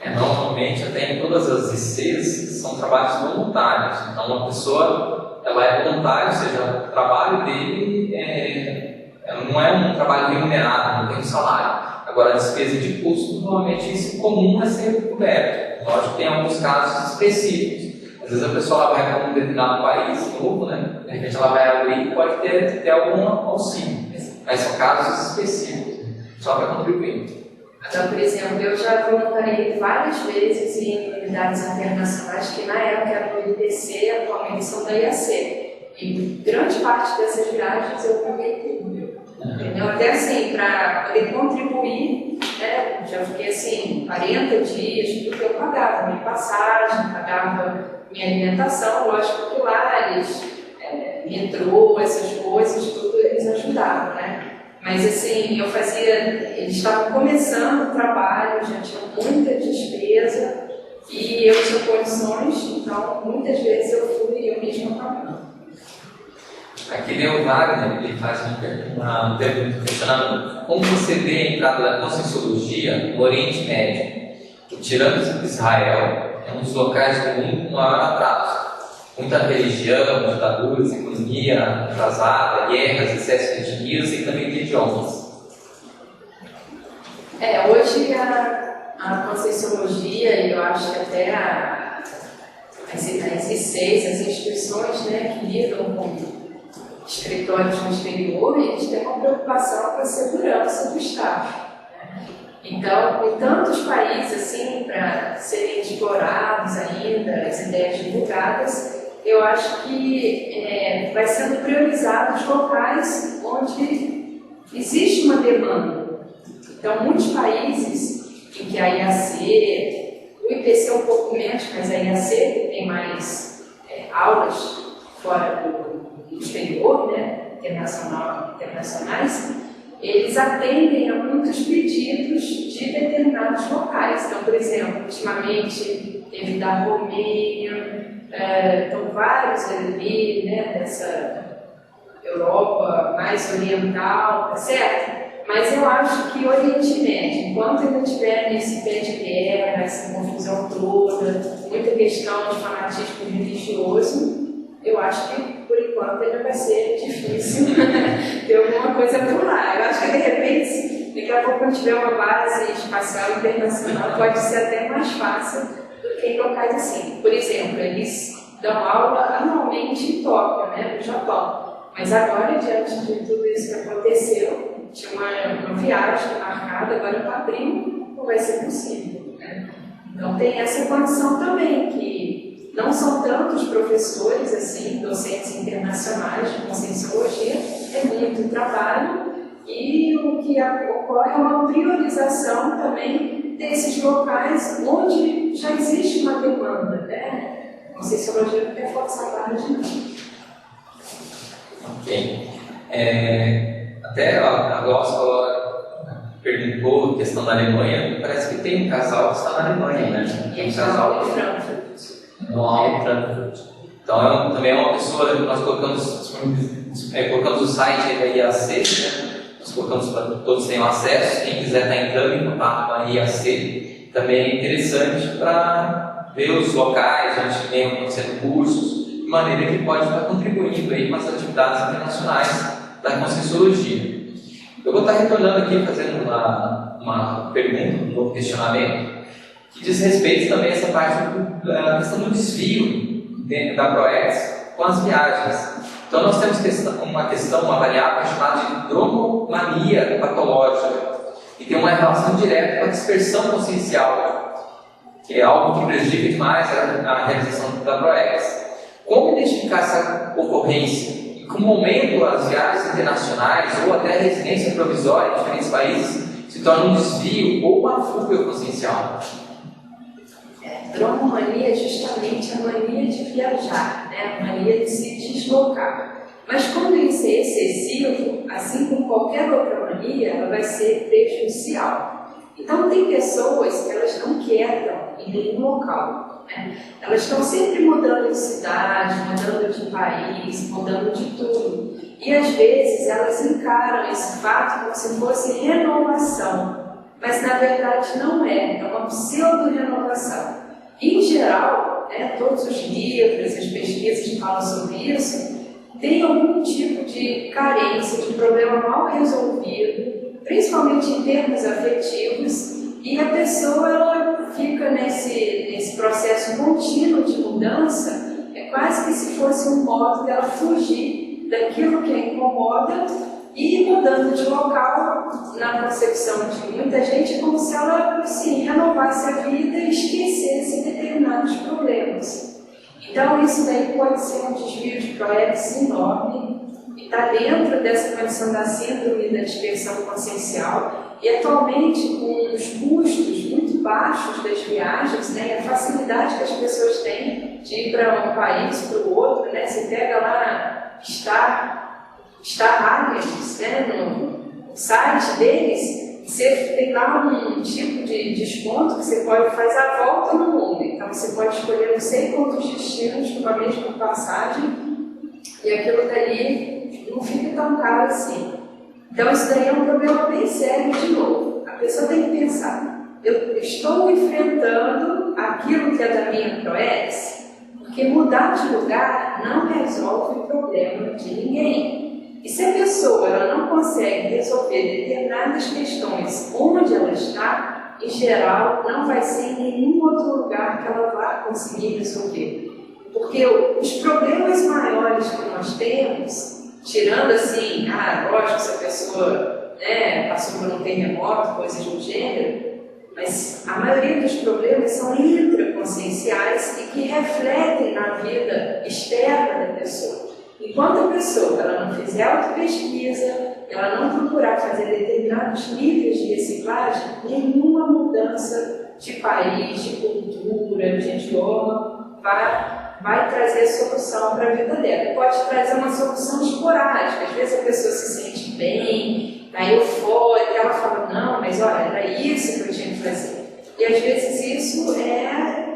Normalmente, até em todas as ICs, são trabalhos voluntários. Então, uma pessoa ela é voluntária, ou seja, o trabalho dele não é um trabalho remunerado, não tem um salário. Agora, a despesa de custo, normalmente, isso comum a ser coberto. Lógico que tem alguns casos específicos. Mas vezes a pessoa ela vai para um determinado país novo, né? De repente ela vai abrir e pode ter algum auxílio, mas são casos específicos, só para contribuir. Então, por exemplo, eu já voluntariei várias vezes em unidades internacionais que na época eram do IPC, atualmente são da IAC. E grande parte dessas viagens eu paguei tudo. Entendeu? Até assim, para poder contribuir, né? Já fiquei assim, 40 dias, tudo que eu pagava, minha passagem, pagava minha alimentação, lógico que lares, metrô, essas coisas, tudo eles ajudavam, né? Mas assim, eu fazia, eles estavam começando o trabalho, já tinham muita despesa e eu tinha condições, então muitas vezes eu fui eu mesma pagando. Aqui vem o Wagner, ele faz uma pergunta questionando como você vê a entrada da Conscienciologia no Oriente Médio, que, tirando Israel, é um dos locais do mundo com maior atraso. Muita religião, ditaduras, economia atrasada, guerras, excesso de etnias e também de idiomas. Hoje a Conscienciologia, e eu acho que até as ICs, as instituições, né, que lidam com escritórios no exterior, eles têm uma preocupação com a segurança do Estado. Então, com tantos países assim para serem explorados ainda, as ideias divulgadas, eu acho que vai sendo priorizado os locais onde existe uma demanda. Então, muitos países em que a IAC, o IPC é um pouco menos, mas a IAC tem mais aulas fora do exterior, né, internacionais, eles atendem a muitos pedidos de determinados locais. Então, por exemplo, ultimamente teve da Romênia, então vários ali, né, dessa Europa mais oriental, tá certo? Mas eu acho que o Oriente Médio, enquanto ainda tiver nesse pé de guerra, essa confusão toda, muita questão de fanatismo religioso, eu acho que, por enquanto, ainda vai ser difícil ter alguma coisa por lá. Eu acho que, de repente, daqui a pouco, quando tiver uma base espacial internacional, pode ser até mais fácil do que em locais assim. Por exemplo, eles dão aula anualmente em Tóquio, né, no Japão. Mas agora, diante de tudo isso que aconteceu, tinha uma viagem marcada agora para abril, não vai ser possível, né? Então, tem essa condição também, que não são tantos professores, assim, docentes internacionais de Conscienciologia, é muito trabalho, e o que ocorre é uma priorização também desses locais onde já existe uma demanda, né? A Conscienciologia não quer forçar a barra de nada. Ok. Até a Glaucia perguntou a questão da Alemanha, parece que tem um casal que está na Alemanha, né? E um casal em Frankfurt. Então, também é uma pessoa, nós colocamos o site da IAC, né? Nós colocamos para todos tenham acesso, quem quiser estar entrando em contato com a IAC, também é interessante para ver os locais onde vem acontecendo cursos, de maneira que pode estar contribuindo aí com as atividades internacionais da Conscienciologia. Eu vou estar retornando aqui, fazendo uma pergunta, um novo questionamento, que diz respeito também a essa parte da questão do desvio dentro da ProEx com as viagens. Então nós temos uma variável chamada de dromomania patológica, e tem uma relação direta com a dispersão consciencial, que é algo que prejudica demais a realização da ProEx. Como identificar essa ocorrência? Em que momento as viagens internacionais ou até a residência provisória em diferentes países se tornam um desvio ou uma fuga consciencial? Dromomania é justamente a mania de viajar, né? A mania de se deslocar. Mas quando isso é excessivo, assim como qualquer outra mania, ela vai ser prejudicial. Então tem pessoas que elas não quietam em nenhum local, né? Elas estão sempre mudando de cidade, mudando de país, mudando de tudo. E às vezes elas encaram esse fato como se fosse renovação. Mas na verdade não é uma pseudo-renovação. Em geral, todos os livros, as pesquisas que falam sobre isso, tem algum tipo de carência, de problema mal resolvido, principalmente em termos afetivos, e a pessoa ela fica nesse processo contínuo de mudança mudança é quase que se fosse um modo dela fugir daquilo que a incomoda e mudando de local, na concepção de muita gente, é como se ela assim, renovasse a vida e esquecesse determinados problemas. Então isso daí pode ser um desvio de ProEx enorme e está dentro dessa condição da síndrome da dispersão consciencial e atualmente com os custos muito baixos das viagens, né, a facilidade que as pessoas têm de ir para um país, para o outro, né, você pega lá Star Alliance, né, no site deles, você tem lá um tipo de desconto que você pode fazer a volta no mundo. Então você pode escolher não sei quantos destinos com a mesma passagem e aquilo dali não fica tão caro assim. Então isso daí é um problema bem sério de novo. A pessoa tem que pensar, eu estou enfrentando aquilo que é da minha ProEx, porque mudar de lugar não resolve o problema de ninguém. E se a pessoa ela não consegue resolver determinadas questões onde ela está, em geral, não vai ser em nenhum outro lugar que ela vai conseguir resolver. Porque os problemas maiores que nós temos, tirando assim, lógico, se a pessoa passou por um terremoto, coisas do gênero, mas a maioria dos problemas são intraconscienciais e que refletem na vida externa da pessoa. Enquanto a pessoa ela não fizer autopesquisa, ela não procurar fazer determinados níveis de reciclagem, nenhuma mudança de país, de cultura, de idioma vai trazer solução para a vida dela. Pode trazer uma solução esporádica. Às vezes a pessoa se sente bem, está eufórica, ela fala, não, mas olha, era isso que eu tinha que fazer. E às vezes isso é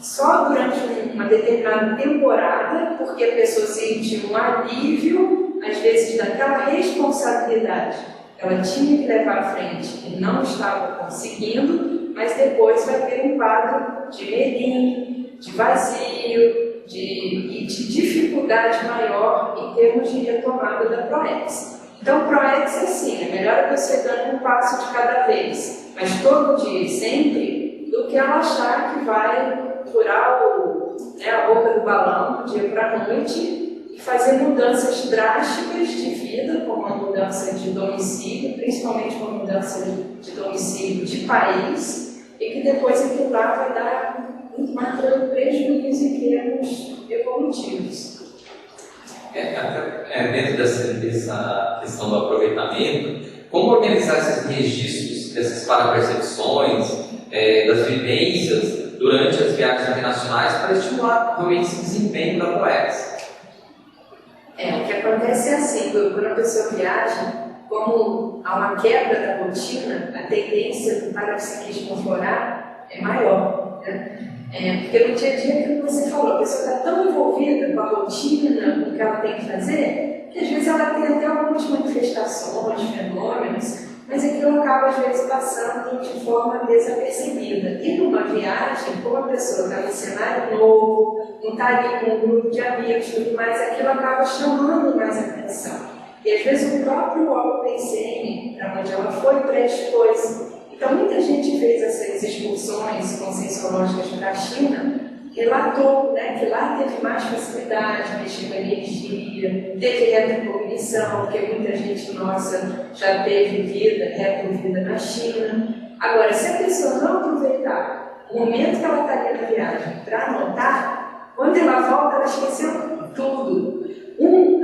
só durante uma determinada temporada, porque a pessoa sente um alívio, às vezes, daquela responsabilidade que ela tinha que levar à frente e não estava conseguindo, mas depois vai ter um quadro de medinho, de vazio, de dificuldade maior em termos de retomada da ProEx. Então, ProEx é assim, é melhor a pessoa dando um passo de cada vez, mas todo dia e sempre, do que ela achar que vai furar a boca do balão do dia para a noite e fazer mudanças drásticas de vida, como a mudança de domicílio, principalmente uma mudança de domicílio de país, e que depois aquilo lá vai dar muito mais prejuízo em termos evolutivos. Dentro dessa questão do aproveitamento, como organizar esses registros, dessas parapercepções, das vivências durante as viagens internacionais para estimular realmente esse desempenho da ProEx? O que acontece é assim, quando a pessoa viaja, como há uma quebra da rotina, a tendência do parapsiquismo aflorar é maior, né? Porque no dia a dia, como você falou, a pessoa está tão envolvida com a rotina, com o que ela tem que fazer, que às vezes ela tem até algumas manifestações, fenômenos, mas aquilo acaba às vezes passando de forma desapercebida. E numa viagem, como a pessoa está num cenário novo, não está ali com um grupo de amigos, tudo mais, aquilo acaba chamando mais atenção. E às vezes o próprio OpenSM, para onde ela foi, predispôs. Então muita gente fez essas excursões conscienciológicas para a China, relatou, né, que lá teve mais facilidade, mexer com energia, teve retrocognição, porque muita gente nossa já teve retrovida na China. Agora, se a pessoa não aproveitar o momento que ela está ali na viagem para anotar, quando ela volta, ela esqueceu tudo.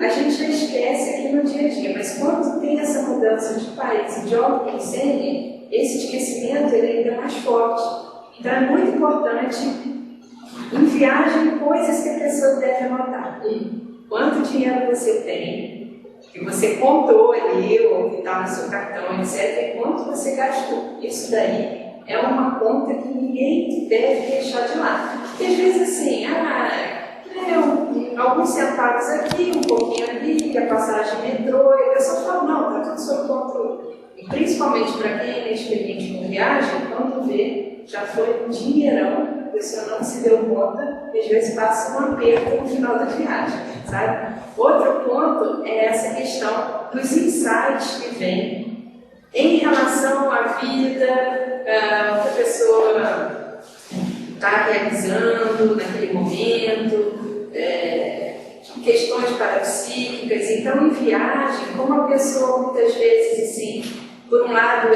A gente já esquece aqui no dia a dia, mas quando tem essa mudança de país e de OpenSM, esse esquecimento ele ainda é mais forte. Então é muito importante, em viagem, coisas que a pessoa deve anotar. Quanto dinheiro você tem, que você contou ali, ou que está no seu cartão, etc., e quanto você gastou. Isso daí é uma conta que ninguém deve deixar de lado. Porque às vezes assim, alguns centavos aqui, um pouquinho ali, a passagem metrô, e a pessoa fala, não, está tudo sob controle. E principalmente para quem é inexperiente com viagem, quando vê, já foi um dinheirão, a pessoa não se deu conta, e às vezes passa um aperto no final da viagem, sabe? Outro ponto é essa questão dos insights que vêm em relação à vida, que a pessoa está realizando, passando naquele momento, questões parapsíquicas. Então, em viagem, como a pessoa muitas vezes, assim, por um lado,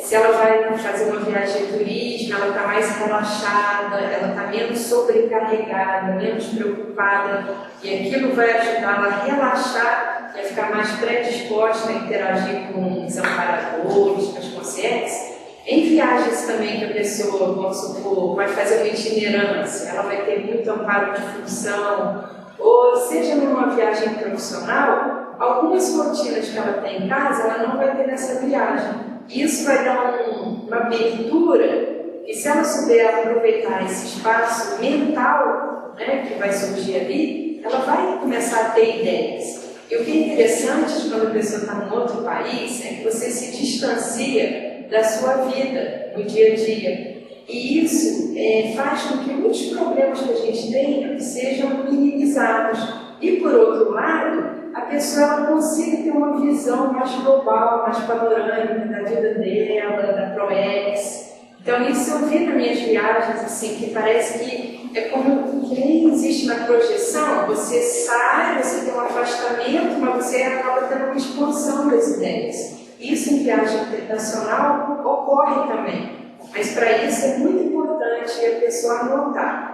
se ela vai fazer uma viagem de turismo, ela está mais relaxada, ela está menos sobrecarregada, menos preocupada, e aquilo vai ajudá-la a relaxar e a ficar mais predisposta a interagir com os amparadores, com as consciências. Em viagens também que a pessoa, vamos supor, vai fazer uma itinerância, ela vai ter muito amparo de função, ou seja numa viagem profissional, algumas rotinas que ela tem em casa, ela não vai ter nessa viagem. Isso vai dar uma abertura, e se ela souber aproveitar esse espaço mental, né, que vai surgir ali, ela vai começar a ter ideias. E o que é interessante quando a pessoa está num outro país é que você se distancia da sua vida no dia a dia. E isso faz com que muitos problemas que a gente tenha sejam minimizados. E por outro lado, a pessoa ela consiga ter uma visão mais global, mais panorâmica da vida dela, da ProEx. Então isso eu vi nas minhas viagens, assim, que parece que é como que nem existe na projeção, você sai, você tem um afastamento, mas você acaba tendo uma expansão das ideias. Isso em viagem internacional ocorre também, mas para isso é muito importante a pessoa anotar.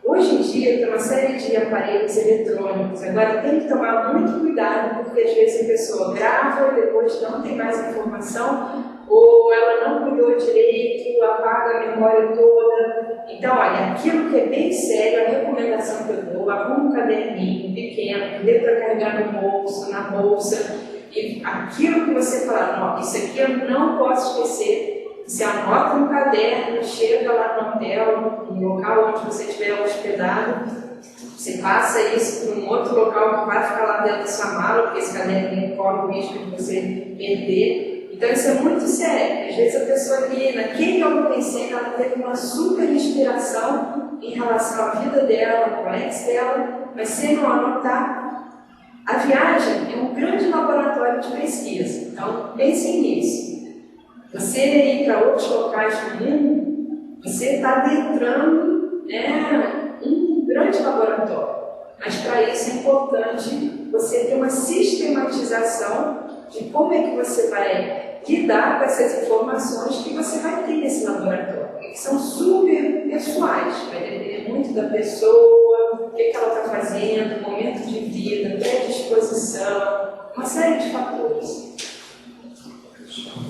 Hoje em dia tem uma série de aparelhos eletrônicos, agora tem que tomar muito cuidado, porque às vezes a pessoa grava e depois não tem mais informação, ou ela não cuidou direito, apaga a memória toda. Então, olha, aquilo que é bem sério, a recomendação que eu dou, arruma um caderninho pequeno, dê para carregar no bolso, na bolsa, e aquilo que você falar, não, isso aqui eu não posso esquecer. Você anota no caderno, chega lá no hotel, no local onde você estiver hospedado, você passa isso para um outro local que vai ficar lá dentro da sua mala, porque esse caderno corre o risco de você perder. Então isso é muito sério. Às vezes a pessoa ali, naquele momento, ela teve uma super inspiração em relação à vida dela, ao ex dela, mas se não anotar, a viagem é um grande laboratório de pesquisa. Então pensem nisso. Você ir para outros locais do mundo, você está adentrando um grande laboratório. Mas para isso é importante você ter uma sistematização de como é que você vai lidar com essas informações que você vai ter nesse laboratório, que são super pessoais, vai depender muito da pessoa, o que ela está fazendo, momento de vida, predisposição, uma série de fatores.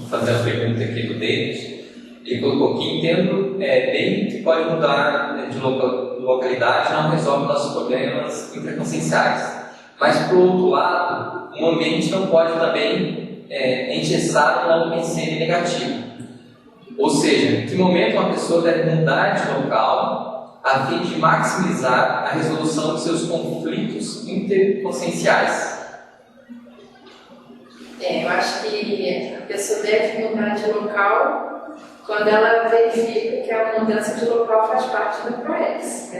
Fazer a pergunta aqui do David. Ele colocou que entendo bem que pode mudar de localidade, não resolve nossos problemas intraconscienciais. Mas, por outro lado, o ambiente não pode também engessar um pensar negativo. Ou seja, em que momento uma pessoa deve mudar de local a fim de maximizar a resolução de seus conflitos interconscienciais? Eu acho que a pessoa deve mudar de local quando ela verifica que a mudança de local faz parte da ProEx.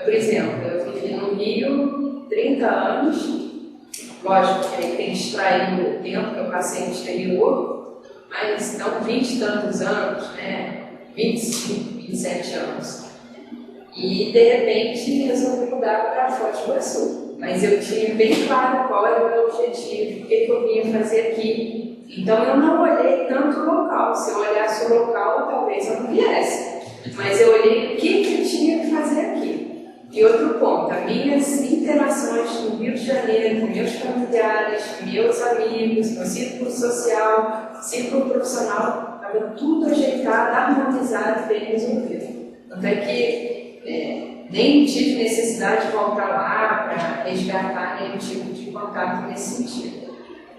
Por exemplo, eu vivi no Rio 30 anos, lógico que aí tem que extrair o tempo que eu passei no exterior, mas então 20 e tantos anos, 25, 27 anos. E de repente resolvi mudar para Foz do Iguaçu. Mas eu tinha bem claro qual era o meu objetivo, o que eu vinha fazer aqui. Então eu não olhei tanto o local. Se eu olhasse o local, talvez eu não viesse. Mas eu olhei o que eu tinha que fazer aqui. E outro ponto, as minhas interações no Rio de Janeiro, com meus familiares, meus amigos, meu círculo social, círculo profissional, estava tudo ajeitado, harmonizado, bem resolvido. Tanto é que nem tive necessidade de voltar lá para resgatar nenhum tipo de contato nesse sentido.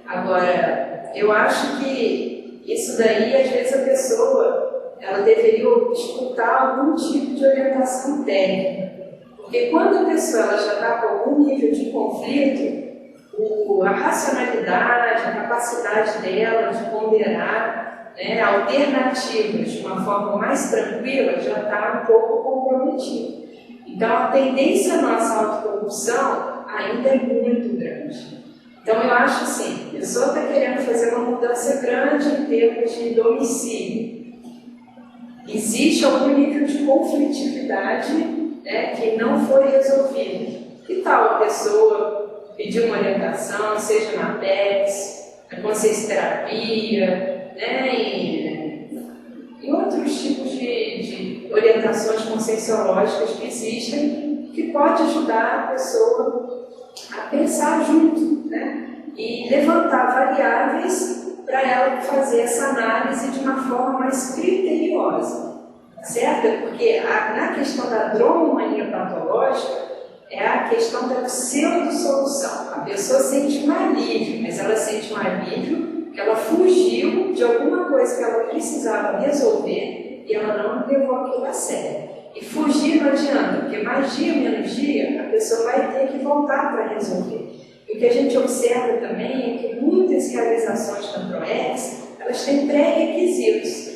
Agora, eu acho que isso daí, às vezes, a pessoa ela deveria escutar algum tipo de orientação técnica. Porque quando a pessoa ela já está com algum nível de conflito, a racionalidade, a capacidade dela de ponderar alternativas de uma forma mais tranquila já está um pouco comprometida. Então, a tendência à nossa autocorrupção ainda é muito grande. Então, eu acho assim, a pessoa está querendo fazer uma mudança grande em termos de domicílio. existe algum nível de conflitividade, né, que não foi resolvido. Que tal a pessoa pedir uma orientação, seja na PECS, na consciência terapia, né, e outros tipos de orientações conscienciológicas que existem, que pode ajudar a pessoa a pensar junto, né, e levantar variáveis para ela fazer essa análise de uma forma mais criteriosa, certo? Porque na questão da dromomania patológica é a questão da pseudo-solução. A pessoa sente um alívio, mas ela sente um alívio que ela fugiu de alguma coisa que ela precisava resolver e ela não levou aquilo a sério. E fugir não adianta, porque mais dia, menos dia, a pessoa vai ter que voltar para resolver. E o que a gente observa também é que muitas realizações da PROEX, elas têm pré-requisitos.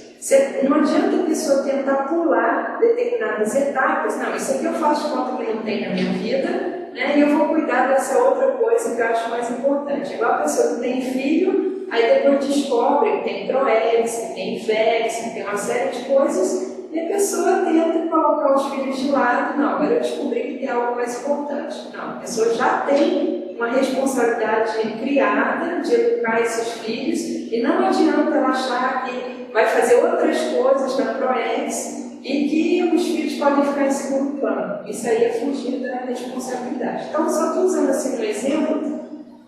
Não adianta a pessoa tentar pular determinadas etapas. Não, isso aqui eu faço de conta que não tem na minha vida, né, e eu vou cuidar dessa outra coisa que eu acho mais importante. Igual a pessoa que tem filho, aí depois descobre que tem PROEX, que tem FEX, que tem uma série de coisas, e a pessoa tenta colocar os filhos de lado. Não, agora eu descobri que tem algo mais importante. Não, a pessoa já tem uma responsabilidade criada de educar esses filhos, e não adianta ela achar que vai fazer outras coisas na PROEX e que os filhos podem ficar em segundo plano. Isso aí é fugir da responsabilidade. Então, só estou usando assim um exemplo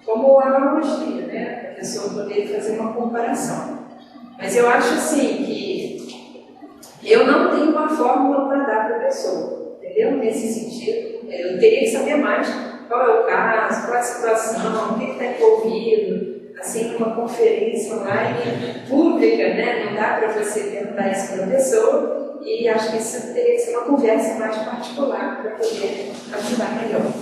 como analogia, né, para a pessoa poder fazer uma comparação. Mas eu acho assim que eu não tenho uma fórmula para dar para a pessoa, entendeu? Nesse sentido, eu teria que saber mais qual é o caso, qual é a situação, o que está envolvido. Assim, numa conferência online pública, né? Não dá para você perguntar isso para a pessoa, e acho que isso teria que ser uma conversa mais particular para poder ajudar melhor.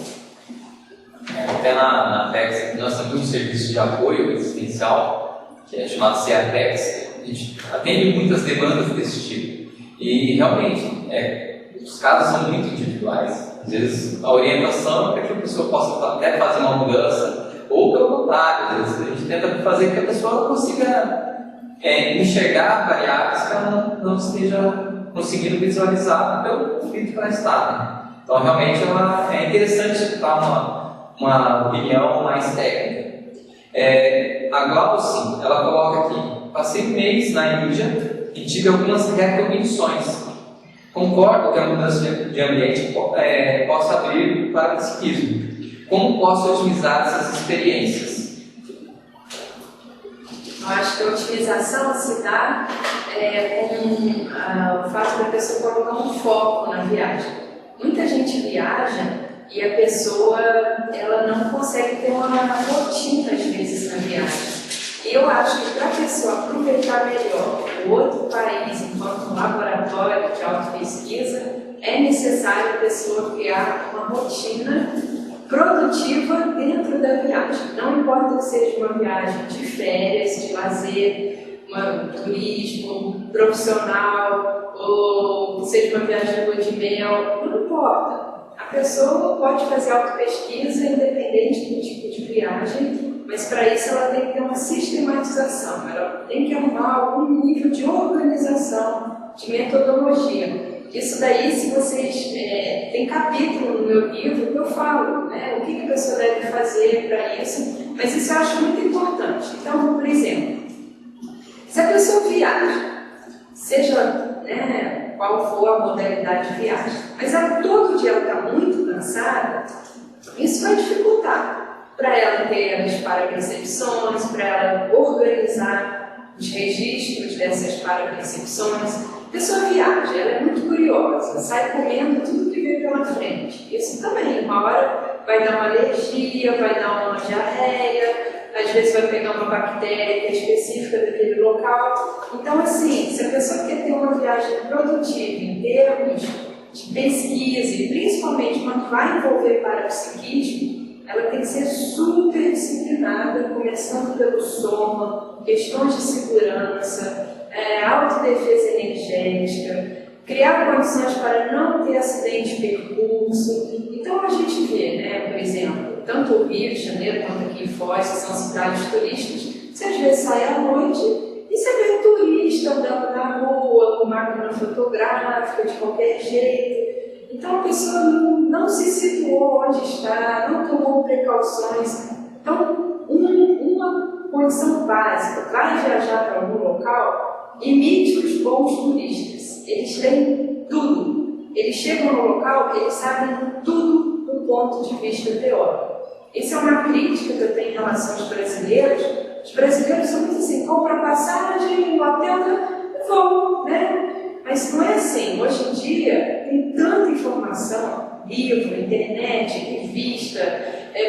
Até na PECS nós temos um serviço de apoio existencial, que é chamado CAPEX. A gente atende muitas demandas desse tipo. E realmente, os casos são muito individuais. Às vezes a orientação é para que a pessoa possa até fazer uma mudança, ou pelo contrário, às vezes a gente tenta fazer que a pessoa consiga enxergar variáveis que ela não esteja conseguindo visualizar pelo conflito que ela está. Né? Então, realmente, é interessante escutar uma opinião mais técnica. A Glauci, ela coloca aqui: passei um mês na Índia e tive algumas recognições. Concordo que a mudança de ambiente possa abrir para o psiquismo. Como posso otimizar essas experiências? Eu acho que a otimização se dá com o fato da pessoa colocar um foco na viagem. Muita gente viaja e a pessoa ela não consegue ter uma rotina, às vezes, na viagem. E eu acho que para a pessoa aproveitar melhor o outro país enquanto um laboratório de autopesquisa, é necessário a pessoa criar uma rotina produtiva dentro da viagem. Não importa que seja uma viagem de férias, de lazer, turismo, profissional, ou seja uma viagem de lua de mel, não importa. A pessoa pode fazer autopesquisa independente do tipo de viagem, mas para isso ela tem que ter uma sistematização, ela tem que arrumar algum nível de organização, de metodologia. Isso daí, se vocês tem capítulo no meu livro que eu falo, né, o que a pessoa deve fazer para isso, mas isso eu acho muito importante. Então, por exemplo, se a pessoa viaja, seja qual for a modalidade de viagem, mas todo dia ela está muito cansada, isso vai dificultar para ela ter as parapercepções, para ela organizar os registros dessas parapercepções. A pessoa viaja, ela é muito curiosa, sai comendo tudo que vê pela frente. Isso também, uma hora vai dar uma alergia, vai dar uma diarreia, às vezes vai pegar uma bactéria que é específica daquele local. Então, assim, se a pessoa quer ter uma viagem produtiva em termos de pesquisa, e principalmente quando vai envolver parapsiquismo, ela tem que ser super disciplinada, começando pelo soma, questões de segurança, autodefesa energética, criar condições para não ter acidente de percurso. Então a gente vê, por exemplo, tanto o Rio de Janeiro quanto aqui em Foz, que são cidades turísticas, você às vezes sai à noite e você vê turista andando na rua, ou máquina fotográfica de qualquer jeito. Então a pessoa não se situou onde está, não tomou precauções. Então, uma condição básica, vai viajar para algum local, imite os bons turistas. Eles têm tudo. Eles chegam no local, eles sabem tudo do ponto de vista teórico. Essa é uma crítica que eu tenho em relação aos brasileiros. Os brasileiros são muito assim, compra passagem, no hotel, vão, né? Mas não é assim. Hoje em dia tem tanta informação, livro, internet, revista,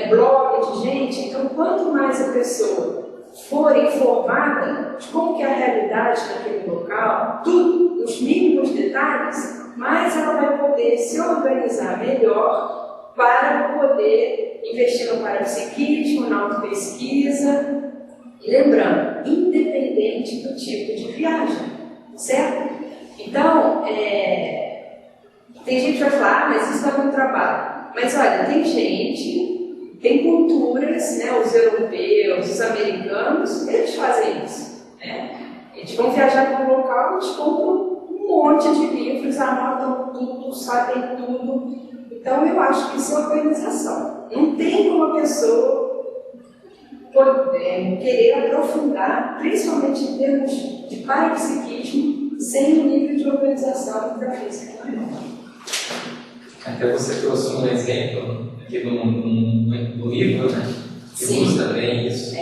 blog de gente. Então, quanto mais a pessoa for informada de como que é a realidade naquele local, tudo, os mínimos detalhes, mais ela vai poder se organizar melhor para poder investir no parapsiquismo, na autopesquisa. E lembrando, independente do tipo de viagem, certo? Então, tem gente que vai falar, mas isso dá muito trabalho. Mas olha, tem gente, tem culturas, né, os europeus, os americanos, eles fazem isso. Né? Eles vão viajar para um local, eles compram um monte de livros, anotam tudo, sabem tudo. Então, eu acho que isso é organização. Não tem como a pessoa querer aprofundar, principalmente em termos de parapsiquismo, sem um nível de organização da física. Até você trouxe um exemplo aqui no livro, né? Que ilustra bem isso.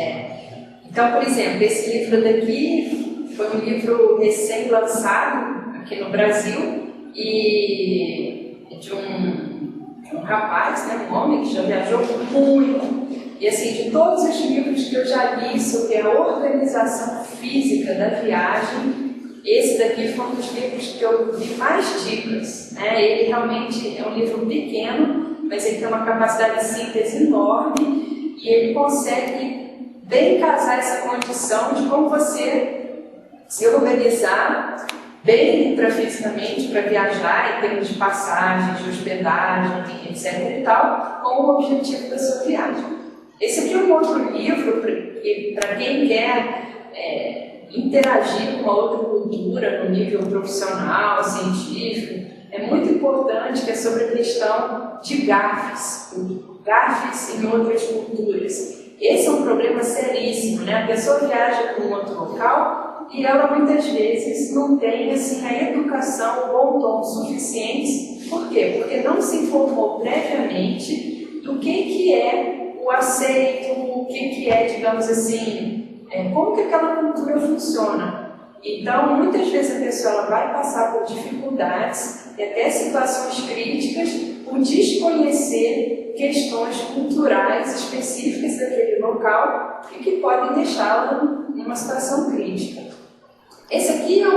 Então, por exemplo, esse livro daqui foi um livro recém-lançado aqui no Brasil e de um rapaz, né, um homem que já viajou muito. E assim, de todos os livros que eu já li sobre a organização física da viagem, esse daqui foi um dos livros que eu vi mais dicas. Né? Ele realmente é um livro pequeno, mas ele tem uma capacidade de síntese enorme e ele consegue bem casar essa condição de como você se organizar bem fisicamente para viajar, em termos de passagem, de hospedagem, etc. e tal, com o objetivo da sua viagem. Esse aqui é um outro livro para quem quer interagir com uma outra cultura no nível profissional, científico. É muito importante, que é sobre a questão de gafes em outras culturas. Esse é um problema seríssimo, né? A pessoa viaja para um outro local e ela muitas vezes não tem assim, a educação, o bom tom suficientes. Por quê? Porque não se informou previamente do que é o aceito, o que é, digamos assim, como que aquela cultura funciona. Então, muitas vezes a pessoa ela vai passar por dificuldades e até situações críticas por desconhecer questões culturais específicas daquele local e que podem deixá-la numa situação crítica. Esse aqui é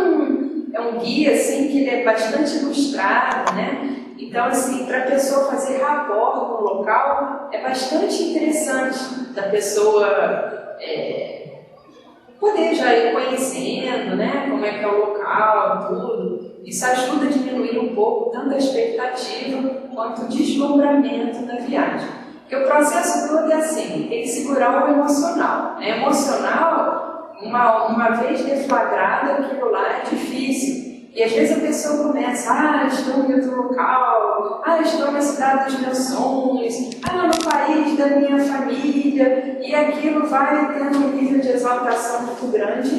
um guia assim, que ele é bastante ilustrado, né? Então, assim, para a pessoa fazer rapport com o local, é bastante interessante da pessoa poder já ir conhecendo, né, como é que é o local, tudo. Isso ajuda a diminuir um pouco tanto a expectativa quanto o deslumbramento da viagem. Porque o processo todo é assim, tem que segurar o emocional. Né? Emocional, uma vez deflagrado, aquilo lá é difícil. E às vezes a pessoa começa, estou em outro local, estou na cidade dos meus sonhos, no país da minha família, e aquilo vai tendo um nível de exaltação muito grande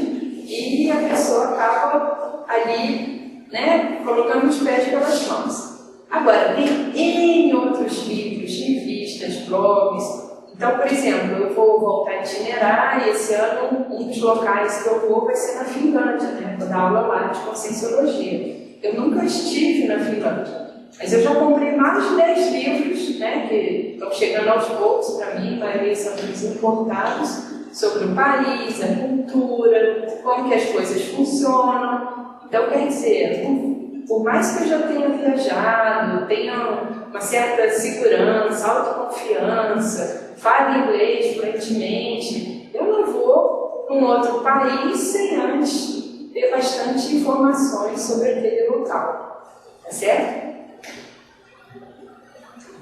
e a pessoa acaba ali, né, colocando os pés pelas mãos. Agora, tem N outros livros, revistas, blogs. Então, por exemplo, eu vou voltar a itinerar e esse ano um dos locais que eu vou vai ser na Finlândia, né? Vou dar aula lá de Conscienciologia. Eu nunca estive na Finlândia, mas eu já comprei mais de 10 livros, né? Que estão chegando aos poucos para mim, a maioria são livros importados, sobre o país, a cultura, como que as coisas funcionam. Então, quer dizer, por mais que eu já tenha viajado, tenha uma certa segurança, autoconfiança, fale inglês fluentemente, eu não vou para um outro país sem antes ter bastante informações sobre aquele local. Tá certo?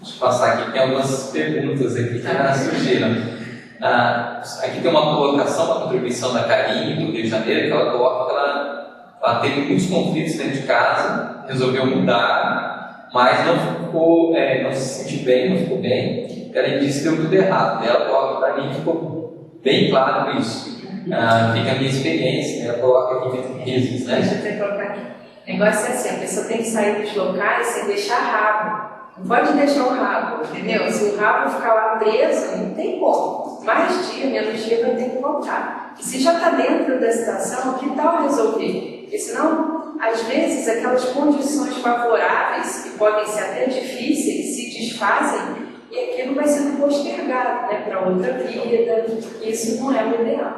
Deixa eu passar aqui, tem algumas perguntas aqui que surgiram. Aqui tem uma colocação, uma contribuição da Karine, do Rio de Janeiro, que ela coloca que ela ela teve muitos conflitos dentro de casa, resolveu mudar, mas não se sentiu bem, não ficou bem. Ela disse que deu tudo errado. Ela coloca para mim, ficou bem claro isso. Fica a minha experiência, ela coloca aqui entre risos, né? Deixa eu colocar aqui. O negócio é assim, a pessoa tem que sair dos locais sem deixar rabo. Não pode deixar o rabo, entendeu? Se o rabo ficar lá preso, não tem como. Mais dia, menos dia, vai ter que voltar. E se já está dentro da situação, que tal resolver? Porque senão, às vezes, aquelas condições favoráveis, que podem ser até difíceis, se desfazem e aquilo vai sendo postergado, né, para outra vida. Isso não é o ideal.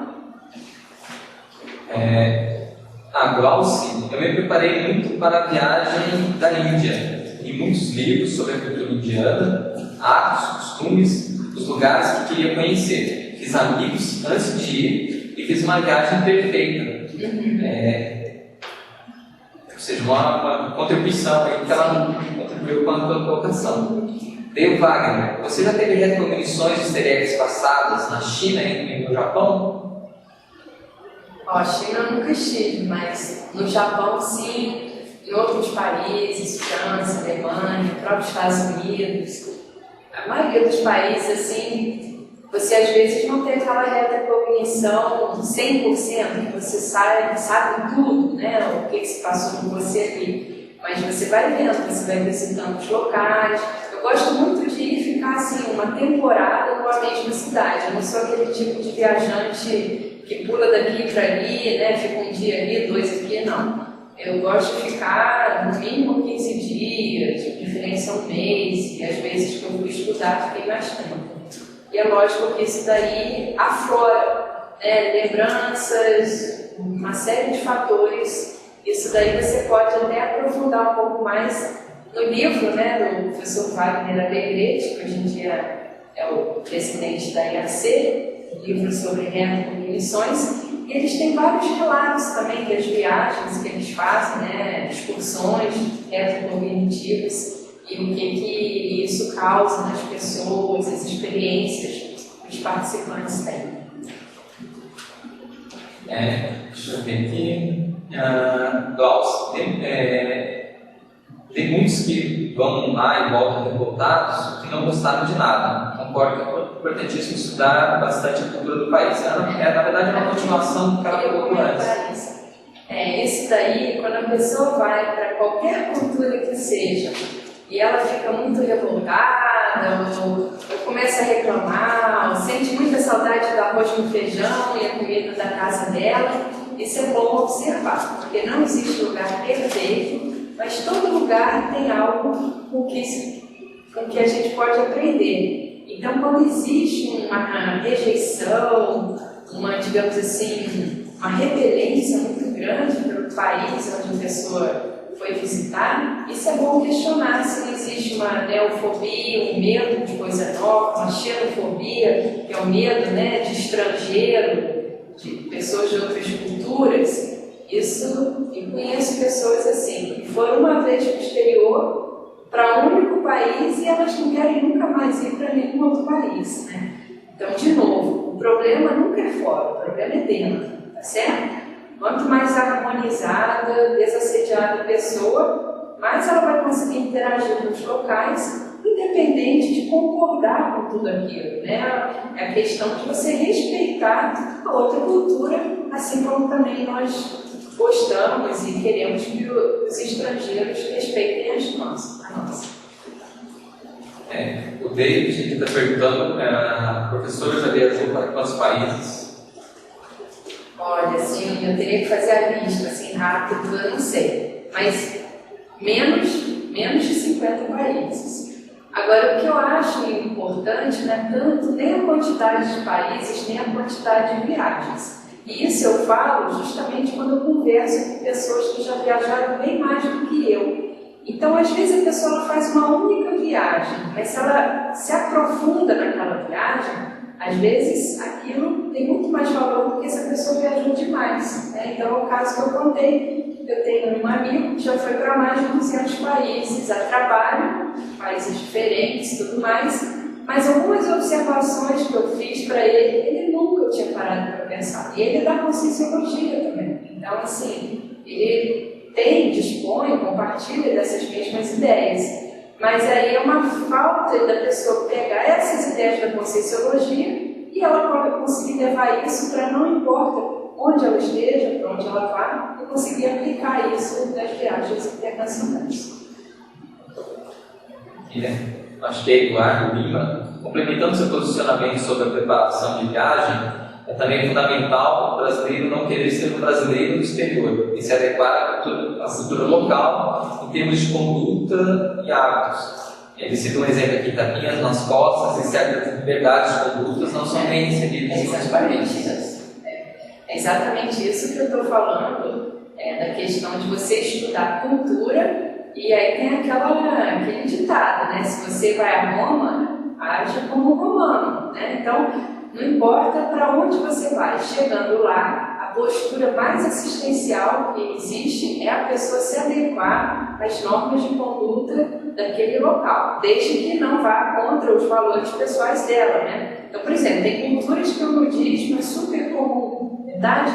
Glauci, eu me preparei muito para a viagem da Índia. Li muitos livros sobre a cultura indiana, hábitos, costumes, os lugares que queria conhecer. Fiz amigos antes de ir e fiz uma viagem perfeita. Ou seja, uma contribuição aí que ela contribuiu com a colocação. Dave Wagner, você já teve recognições de easter eggs passadas na China e no Japão? China eu nunca estive, mas no Japão sim. Em outros países, França, Alemanha, próprios Estados Unidos, a maioria dos países, assim, você às vezes não tem aquela retrocognição 100%, que você sabe tudo, né, o que se passou com você ali. Mas você vai vendo, você vai visitando os locais. Eu gosto muito de ir ficar, assim, uma temporada numa mesma cidade. Eu não sou aquele tipo de viajante que pula daqui para ali, né, fica um dia ali, 2 aqui, não. Eu gosto de ficar no mínimo 15 dias, de preferência um mês, e às vezes que eu vou estudar fiquei mais tempo. E é lógico que isso daí aflora, né, lembranças, uma série de fatores. Isso daí você pode até aprofundar um pouco mais no livro, né, do professor Wagner Alegrete, que hoje em dia é o presidente da IAC, livro sobre retrocognições. E eles têm vários relatos também das viagens que eles fazem, né, excursões retrocognitivas e o que isso causa nas pessoas, as experiências que os participantes têm. Deixa eu ver aqui. Glauci, tem muitos que vão lá e voltam revoltados que não gostaram de nada. Concordo que é importantíssimo estudar bastante a cultura do país. Na verdade, é uma continuação do que ela colocou antes. Esse daí, quando a pessoa vai para qualquer cultura que seja e ela fica muito revoltada, ou começa a reclamar, ou sente muita saudade do arroz com feijão e a comida da casa dela, isso é bom observar, porque não existe lugar perfeito, mas todo lugar tem algo com que a gente pode aprender. Então, quando existe uma rejeição, digamos assim, uma repelência muito grande para o país onde a pessoa foi visitar, isso é bom questionar se não existe uma neofobia, um medo de coisa nova, uma xenofobia, que é o medo, né, de estrangeiro, de pessoas de outras culturas. Isso, eu conheço pessoas assim, que foram uma vez para o exterior, para um único país, e elas não querem nunca mais ir para nenhum outro país, né? Então, de novo, o problema nunca é fora, o problema é dentro, tá certo? Quanto mais harmonizada, desassediada a pessoa, mais ela vai conseguir interagir nos locais, independente de concordar com tudo aquilo, né? É a questão de você respeitar a outra cultura, assim como também nós gostamos e queremos que os estrangeiros respeitem a nossa. O David está perguntando, a professora já viajou para quantos países? Olha, assim, eu teria que fazer a lista, assim, rápido, eu não sei. Mas menos de 50 países. Agora, o que eu acho importante não é tanto nem a quantidade de países, nem a quantidade de viagens. E isso eu falo justamente quando eu converso com pessoas que já viajaram bem mais do que eu. Então, às vezes, a pessoa faz uma única viagem, mas se ela se aprofunda naquela viagem, às vezes aquilo tem muito mais valor do que se a pessoa viajou demais, né? Então, é o caso que eu contei. Eu tenho um amigo que já foi para mais de 200 países a trabalho, países diferentes e tudo mais, mas algumas observações que eu fiz para ele nunca tinha parado para pensar. E ele é da Conscienciologia também. Então, assim, ele ele tem, dispõe, compartilha dessas mesmas ideias. Mas aí é uma falta da pessoa pegar essas ideias da Conscienciologia e ela conseguir levar isso para não importa onde ela esteja, para onde ela vá, e conseguir aplicar isso nas viagens internacionais. Acho que Eduardo Lima, complementando seu posicionamento sobre a preparação de viagem, é também fundamental o brasileiro não querer ser um brasileiro do exterior e se adequar à cultura local em termos de conduta e hábitos. Ele cita um exemplo aqui: tapinhas nas costas e certas liberdades de condutas não são bem recebidas em outros países. É exatamente isso que eu estou falando, da questão de você estudar cultura. E aí tem aquele ditado, né? Se você vai a Roma, haja como romano, né? Então, não importa para onde você vai, chegando lá, a postura mais assistencial que existe é a pessoa se adequar às normas de conduta daquele local, desde que não vá contra os valores pessoais dela, né? Então, por exemplo, tem culturas que o nudismo é super comum, verdade?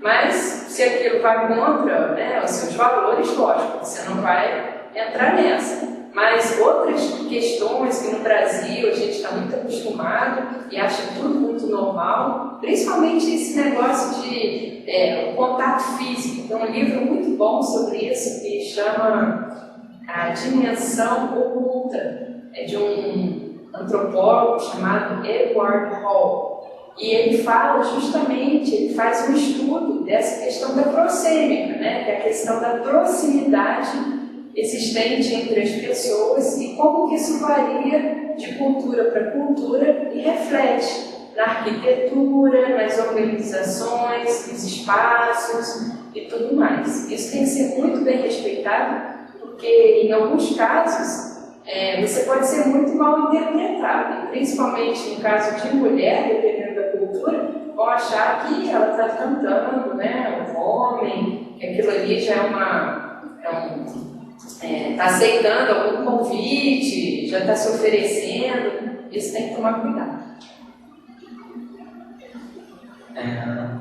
Mas se aquilo vai contra, né, os seus valores, lógico, você não vai entrar nessa. Mas outras questões que no Brasil a gente está muito acostumado e acha tudo muito normal, principalmente esse negócio de o contato físico. Tem um livro muito bom sobre isso que chama A Dimensão Oculta. É de um antropólogo chamado Edward Hall. E ele fala justamente, ele faz um estudo dessa questão da proxêmica, né? Que é a questão da proximidade existente entre as pessoas e como que isso varia de cultura para cultura e reflete na arquitetura, nas organizações, nos espaços e tudo mais. Isso tem que ser muito bem respeitado, porque em alguns casos você pode ser muito mal interpretado, e principalmente em caso de mulher, dependendo da cultura, vão achar que ela está cantando, né, um homem, que aquilo ali já está aceitando algum convite, já está se oferecendo. Isso tem que tomar cuidado.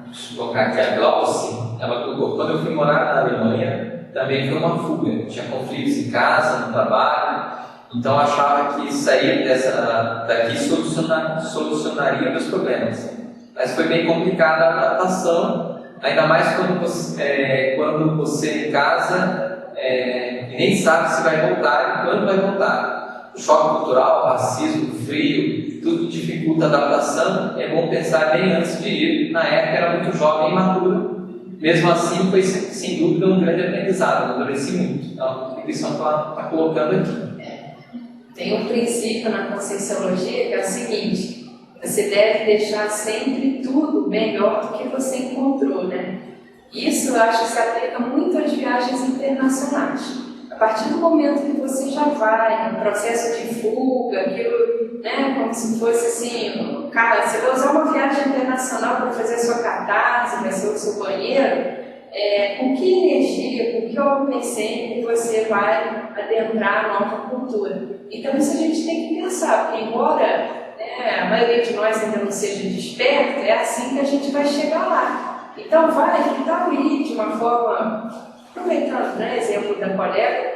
Deixa eu colocar aqui a Glauce. Ela colocou: quando eu fui morar na Alemanha, também foi uma fuga. Tinha conflitos em casa, no trabalho. Então eu achava que sair daqui solucionaria meus problemas. Mas foi bem complicada a adaptação, ainda mais quando você em casa nem sabe se vai voltar e quando vai voltar. O choque cultural, o racismo, o frio, tudo dificulta a adaptação. É bom pensar bem antes de ir. Na época era muito jovem e imaturo. Mesmo assim, foi sem dúvida um grande aprendizado. Eu amadureci muito. Então, a lição está colocando aqui. Tem um princípio na Conscienciologia que é o seguinte: você deve deixar sempre tudo melhor do que você encontrou, né? Isso eu acho que se aplica muito às viagens internacionais. A partir do momento que você já vai no processo de fuga, aquilo, né, como se fosse assim, cara, você vai usar uma viagem internacional para fazer a sua catarse, vai ser o seu banheiro, com que energia, com que homem sempre você vai adentrar a nova cultura. Então isso a gente tem que pensar, porque embora a maioria de nós ainda não seja desperto, é assim que a gente vai chegar lá. Então que tal ir de uma forma, aproveitando, né, exemplo da colega,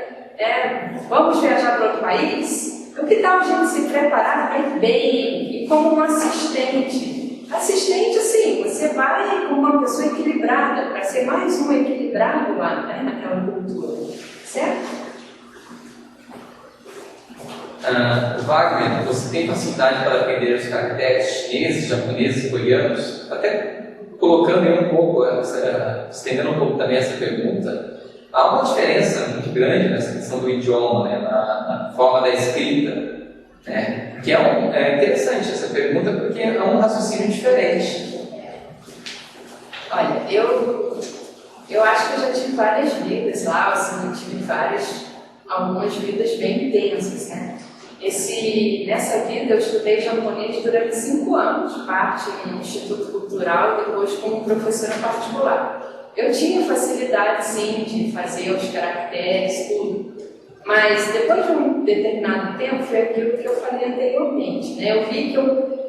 vamos viajar para outro país? O que tal a gente se preparar para ir bem e como um assistente? Assistente, assim, você vai como uma pessoa equilibrada, para ser mais um equilibrado lá, né, naquela cultura, certo? Wagner, você tem facilidade para aprender os caracteres chineses, japoneses e coreanos? Até colocando aí um pouco, estendendo um pouco também essa pergunta, há uma diferença muito grande nessa questão do idioma, né, na forma da escrita. Que é interessante essa pergunta, porque é um raciocínio diferente. Olha, eu acho que eu já tive várias vidas lá, assim, tive algumas vidas bem intensas, né? Nessa vida eu estudei japonês durante 5 anos, parte no Instituto Cultural e depois como professora particular. Eu tinha facilidade, sim, de fazer os caracteres, tudo. Mas depois de um determinado tempo, foi aquilo que eu falei anteriormente, né? Eu vi que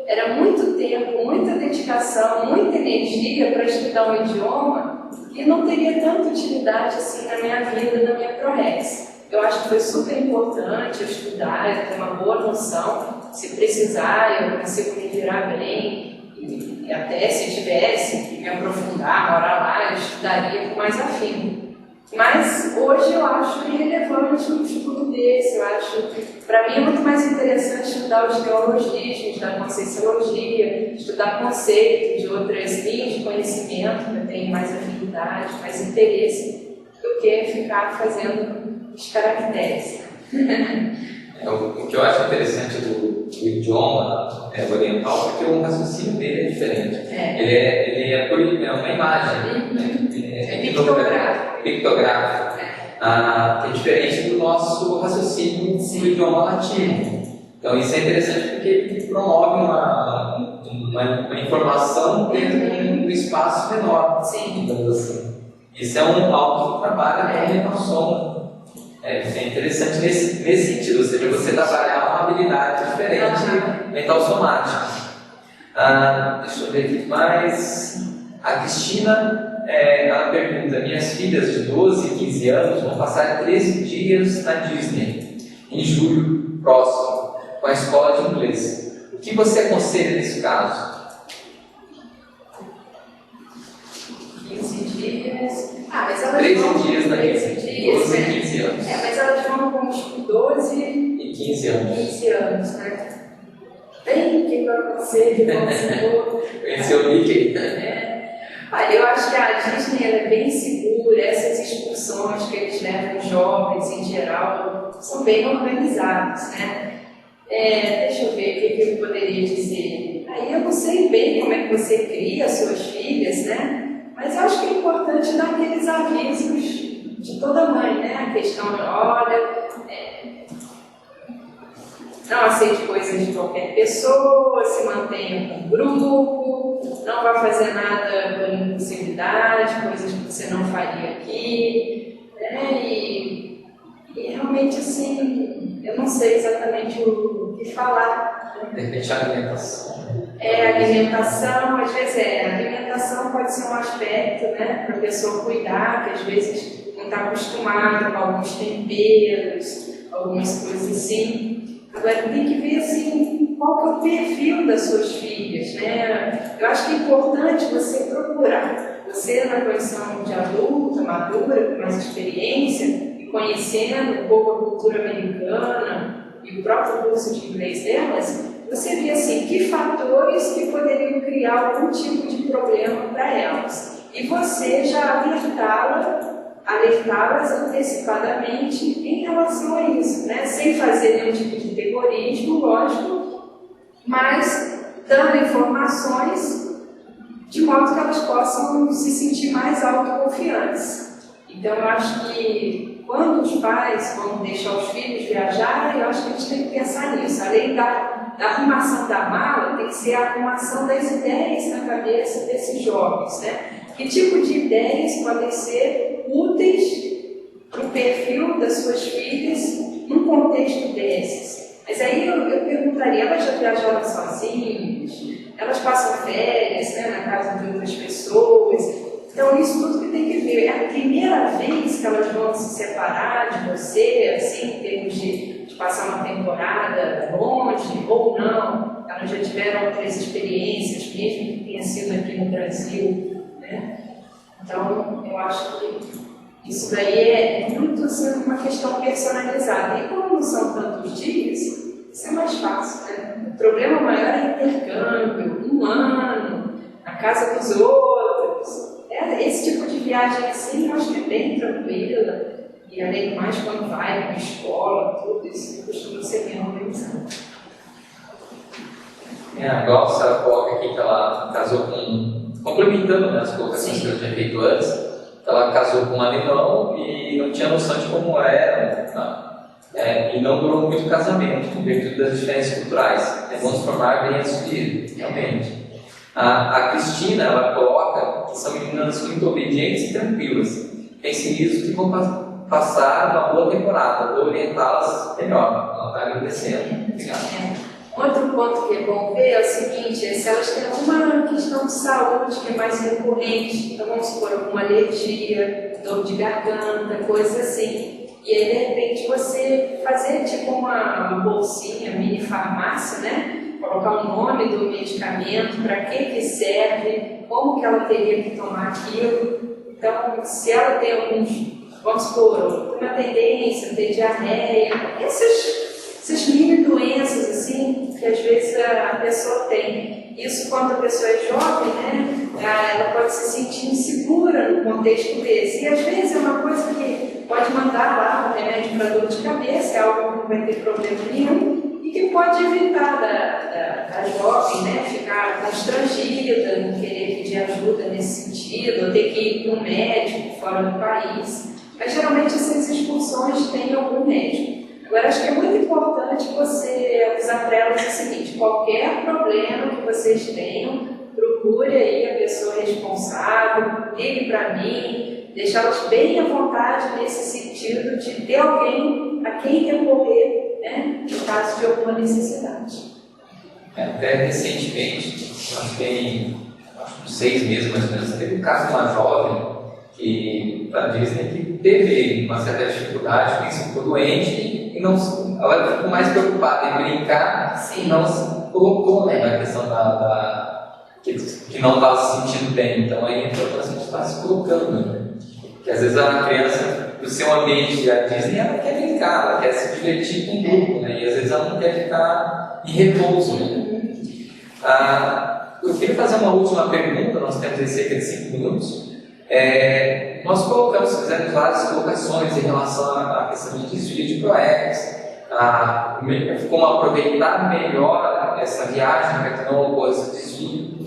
era muito tempo, muita dedicação, muita energia para estudar um idioma e não teria tanta utilidade assim na minha vida, na minha ProRex. Eu acho que foi super importante eu estudar, eu ter uma boa noção. Se precisar, eu consigo me virar bem. E até se tivesse que me aprofundar, morar lá, eu estudaria com mais afinco. Mas hoje eu acho irrelevante um estudo desse. Eu acho, para mim, é muito mais interessante estudar os geologismos, estudar conscienciologia, estudar conceitos de outras linhas de conhecimento que eu tenho mais afinidade, mais interesse, do que ficar fazendo os caracteres. O que eu acho interessante do idioma oriental é que o raciocínio dele é diferente. Ele é uma imagem, é pictográfico. Que é diferente do nosso raciocínio do idioma latino. Então isso é interessante porque ele promove uma informação dentro de um espaço menor. Então, assim, isso é algo que trabalha com a soma. É interessante nesse sentido, ou seja, você trabalhar uma habilidade diferente mental somática. Deixa eu ver aqui mais. A Cristina, ela pergunta: minhas filhas de 12 e 15 anos vão passar 13 dias na Disney em julho próximo, com a escola de inglês. O que você aconselha nesse caso? 15 dias. Mas elas 13 vão dias na Disney, 12 e 15 anos. Mas elas vão com 12 e 15 anos. 15 anos, né? Bem, o que eu aconselho? Conhecer o Mickey. Olha, eu acho que a Disney ela é bem segura, essas excursões que eles levam jovens em geral são bem organizadas, né? Deixa eu ver o que eu poderia dizer. Aí eu não sei bem como é que você cria as suas filhas, né? Mas eu acho que é importante dar aqueles avisos de toda mãe, né? A questão de, olha, não aceite coisas de qualquer pessoa, se mantenha com o grupo, não vai fazer nada por impulsividade, coisas que você não faria aqui, né? E realmente, assim, eu não sei exatamente o que falar. De repente, a alimentação. Alimentação, às vezes alimentação pode ser um aspecto, né, para a pessoa cuidar, que às vezes não está acostumada com alguns temperos, algumas coisas assim. Agora tem que ver assim, qual que é o perfil das suas filhas, né? Eu acho que é importante você procurar, você na condição de adulta, madura, com mais experiência, e conhecendo um pouco a cultura americana e o próprio curso de inglês delas, você vê assim, que fatores que poderiam criar algum tipo de problema para elas. E você já alertá-las antecipadamente em relação a isso, né? Sem fazer nenhum tipo de terrorismo, lógico, mas dando informações de modo que elas possam se sentir mais autoconfiantes. Então, eu acho que quando os pais vão deixar os filhos viajar, eu acho que a gente tem que pensar nisso. Além da arrumação da mala, tem que ser a arrumação das ideias na cabeça desses jovens, né? Que tipo de ideias podem ser úteis para o perfil das suas filhas num contexto desses? Mas aí eu perguntaria, elas já viajaram sozinhas? Elas passam férias, né, na casa de outras pessoas? Então, isso tudo que tem que ver. É a primeira vez que elas vão se separar de você, assim, em termos de passar uma temporada longe ou não. Elas já tiveram outras experiências, mesmo que tenha sido aqui no Brasil, né? Então, eu acho que isso daí é muito assim, uma questão personalizada. E como não são tantos dias, isso é mais fácil, né? O problema maior é intercâmbio, um ano, na casa dos outros. Esse tipo de viagem assim, eu acho que é bem tranquila. E além do mais, quando vai para a escola, tudo isso costuma ser bem organizado. Igual a Sara coloca aqui que ela casou complementando, né, as colocações que eu tinha feito antes, ela casou com um alemão e não tinha noção de como era, e não durou muito o casamento, em virtude das diferenças culturais. Vamos formar bem as filhas, realmente. A Cristina, ela coloca que são meninas muito obedientes e tranquilas. Pense nisso que vão passar uma boa temporada, vou orientá-las melhor. Ela está agradecendo. Obrigado. Outro ponto que é bom ver é o seguinte, é se elas têm alguma questão de saúde que é mais recorrente, então vamos supor alguma alergia, dor de garganta, coisa assim. E aí, de repente, você fazer tipo uma bolsinha, mini farmácia, né? Colocar o nome do medicamento, para que serve, como que ela teria que tomar aquilo. Então, se ela tem alguns, vamos supor, uma tendência, ter diarreia, essas mini doenças assim, que às vezes a pessoa tem. Isso quando a pessoa é jovem, né? Ela pode se sentir insegura no contexto desse. E às vezes é uma coisa que pode mandar lá um remédio para dor de cabeça, é algo que não vai ter problema nenhum, e que pode evitar da jovem, né, ficar constrangida, não querer pedir ajuda nesse sentido, ou ter que ir para um médico fora do país. Mas geralmente essas excursões têm algum médico. Agora, acho que é muito importante você avisar para elas o seguinte: qualquer problema que vocês tenham, procure aí a pessoa responsável, ligue para mim, deixá-las bem à vontade nesse sentido de ter alguém a quem recorrer, né, no caso de alguma necessidade. Até recentemente, acho que tem 6 meses mais ou menos, teve um caso de uma jovem que a Disney que teve uma certa dificuldade, porque ficou doente e não, ela ficou mais preocupada em brincar e não se colocou, né, na questão que não estava se sentindo bem. Então aí a importância de estar se colocando, né? Que às vezes a criança, no seu ambiente da Disney, ela quer brincar, ela quer se divertir com o grupo, né? E às vezes ela não quer ficar em repouso, né? Eu queria fazer uma última pergunta, nós temos aí cerca de 5 minutos. Nós fizemos várias colocações em relação à questão de desvio de ProEx, como aproveitar melhor essa viagem para que não ocorra esse desvio.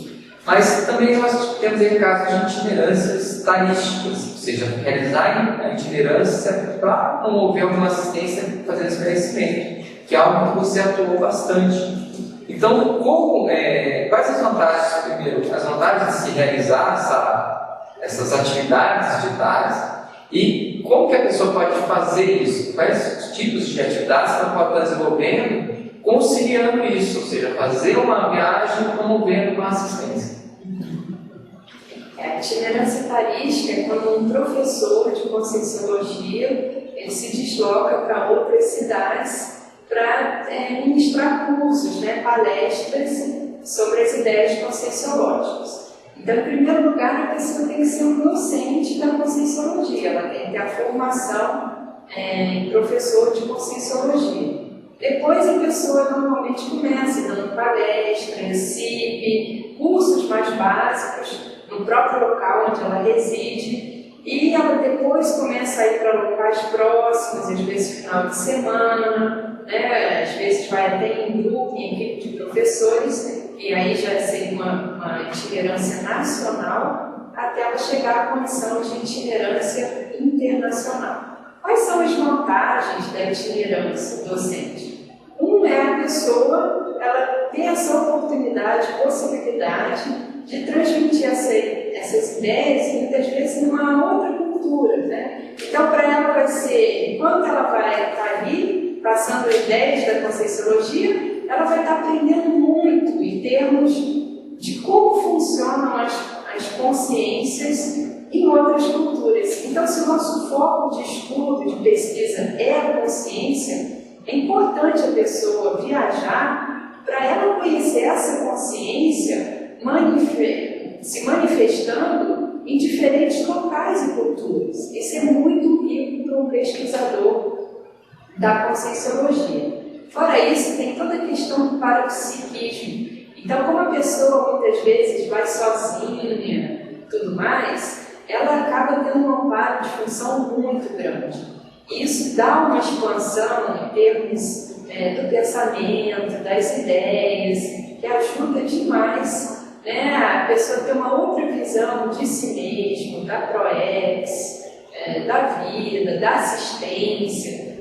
Mas também nós temos aí casos de itinerâncias tarísticas, ou seja, realizar a itinerância para promover alguma assistência fazendo esse conhecimento, que é algo que você atuou bastante. Então, quais as vantagens, primeiro, as vantagens de se realizar essas atividades digitais e como que a pessoa pode fazer isso? Quais tipos de atividades ela pode estar desenvolvendo conciliando isso, ou seja, fazer uma viagem promovendo uma assistência? A itinerância tarística é quando um professor de Conscienciologia ele se desloca para outras cidades para ministrar cursos, né, palestras sobre as ideias conscienciológicas. Então, em primeiro lugar, a pessoa tem que ser um docente da Conscienciologia, ela tem que ter a formação em professor de Conscienciologia. Depois a pessoa normalmente começa dando palestras, CIP, cursos mais básicos no próprio local onde ela reside, e ela depois começa a ir para locais próximos, às vezes final de semana, né? Às vezes vai até em grupo, em equipe de professores, e aí já seria uma itinerância nacional, até ela chegar à condição de itinerância internacional. Quais são as vantagens da itinerância docente? Um é a pessoa, ela ter essa oportunidade, possibilidade de transmitir essas ideias, muitas vezes numa outra cultura, né? Então, para ela vai ser, enquanto ela vai estar ali, passando ideias da Conscienciologia, ela vai estar aprendendo muito em termos de como funcionam as consciências em outras culturas. Então, se o nosso foco de estudo, de pesquisa é a consciência, é importante a pessoa viajar para ela conhecer essa consciência se manifestando em diferentes locais e culturas. Isso é muito rico para um pesquisador da Conscienciologia. Fora isso, tem toda a questão do parapsiquismo. Então, como a pessoa muitas vezes vai sozinha e tudo mais, ela acaba tendo um amparo de função muito grande. E isso dá uma expansão em termos do pensamento, das ideias, que ajuda demais, né, a pessoa ter uma outra visão de si mesmo, da ProEx, da vida, da assistência.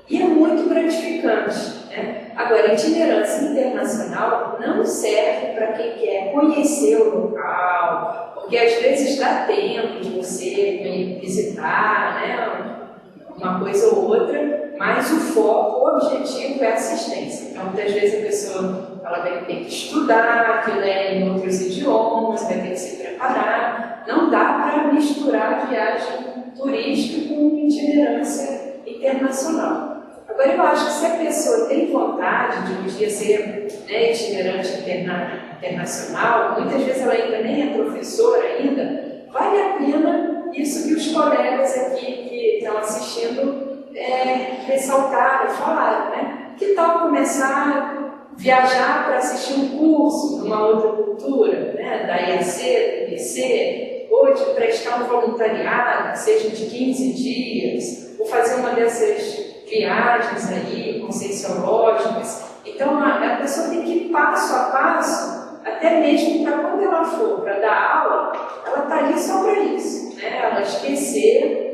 E é muito gratificante, né? Agora, a itinerância internacional não serve para quem quer conhecer o local, porque às vezes dá tempo de você visitar, né, uma coisa ou outra, mas o foco, o objetivo é assistência. Então, muitas vezes a pessoa ela vai ter que estudar, que lê em outros idiomas, vai ter que se preparar. Não dá para misturar viagem turística com itinerância internacional. Agora, eu acho que se a pessoa tem vontade de um dia ser itinerante internacional, muitas vezes ela ainda nem é professora ainda, vale a pena isso que os colegas aqui que estão assistindo ressaltaram, falaram, né? Que tal começar a viajar para assistir um curso numa outra cultura, né? Da IAC, da IBC, ou de prestar um voluntariado, seja de 15 dias, ou fazer uma dessas viagens aí, conscienciológicas. Então, a pessoa tem que ir passo a passo, até mesmo para quando ela for para dar aula, ela está ali só para isso, né? Ela esquecer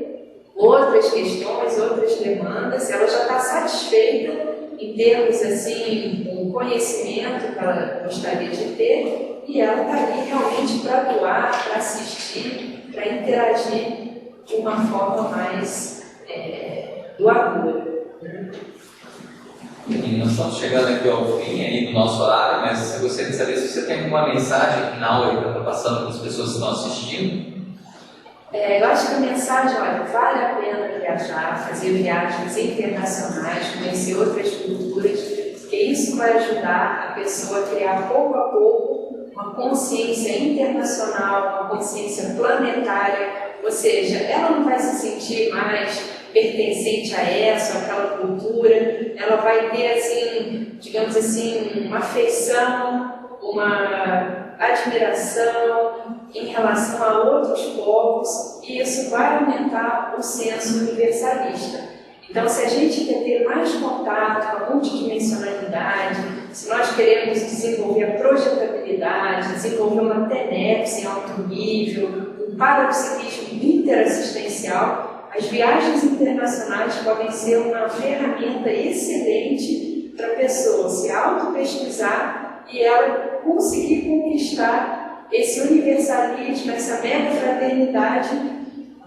outras questões, outras demandas, ela já está satisfeita em termos assim, um conhecimento que ela gostaria de ter, e ela está ali realmente para doar, para assistir, para interagir de uma forma mais doadora. E nós estamos chegando aqui ao fim aí do nosso horário, mas eu gostaria de saber se você tem alguma mensagem final aí para estar passando para as pessoas que estão assistindo. Eu acho que a mensagem, olha, vale a pena viajar, fazer viagens internacionais, conhecer outras culturas, porque isso vai ajudar a pessoa a criar pouco a pouco uma consciência internacional, uma consciência planetária, ou seja, ela não vai se sentir mais pertencente a essa, aquela cultura, ela vai ter, assim, digamos assim, uma afeição, uma admiração em relação a outros povos, e isso vai aumentar o senso universalista. Então, se a gente quer ter mais contato com a multidimensionalidade, se nós queremos desenvolver a projetabilidade, desenvolver uma TENEPS em alto nível, um parapsiquismo interassistencial, as viagens internacionais podem ser uma ferramenta excelente para a pessoa se auto-pesquisar e ela conseguir conquistar esse universalismo, essa mega fraternidade,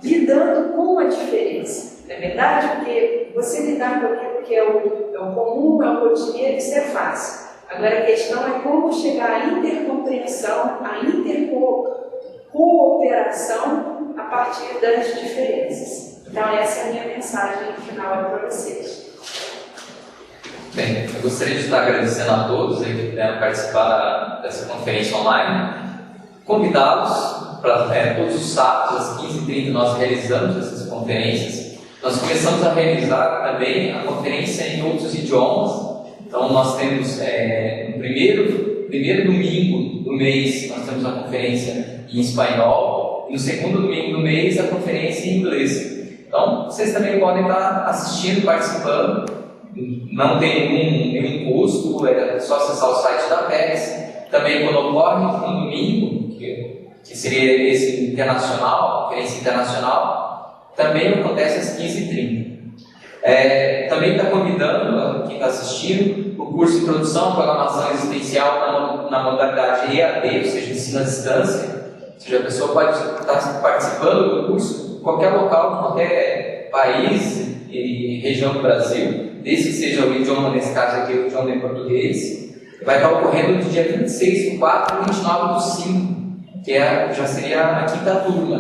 lidando com a diferença. Não é verdade? Porque você lidar com aquilo que é o comum, é o rotineiro, isso é fácil. Agora a questão é como chegar à intercompreensão, à intercooperação a partir das diferenças. Então essa é a minha mensagem final para vocês. Bem, eu gostaria de estar agradecendo a todos aí que puderam participar dessa conferência online, convidá-los para todos os sábados às 15h30 nós realizamos essas conferências. Nós começamos a realizar também a conferência em outros idiomas. Então nós temos no primeiro domingo do mês nós temos a conferência em espanhol e no segundo domingo do mês a conferência em inglês. Então vocês também podem estar assistindo, participando. Não tem nenhum custo, é só acessar o site da PEX. Também quando ocorre no domingo, que seria esse internacional, conferência internacional, também acontece às 15h30. Também está convidando quem está assistindo o curso de Introdução à Programação Existencial na modalidade EAD, ou seja, ensino à distância. Ou seja, a pessoa pode estar participando do curso em qualquer local, em qualquer país e região do Brasil, desde que seja o idioma, nesse caso aqui, o idioma em português. Vai estar ocorrendo do dia 26/4 e 29/5, que já seria a quinta turma.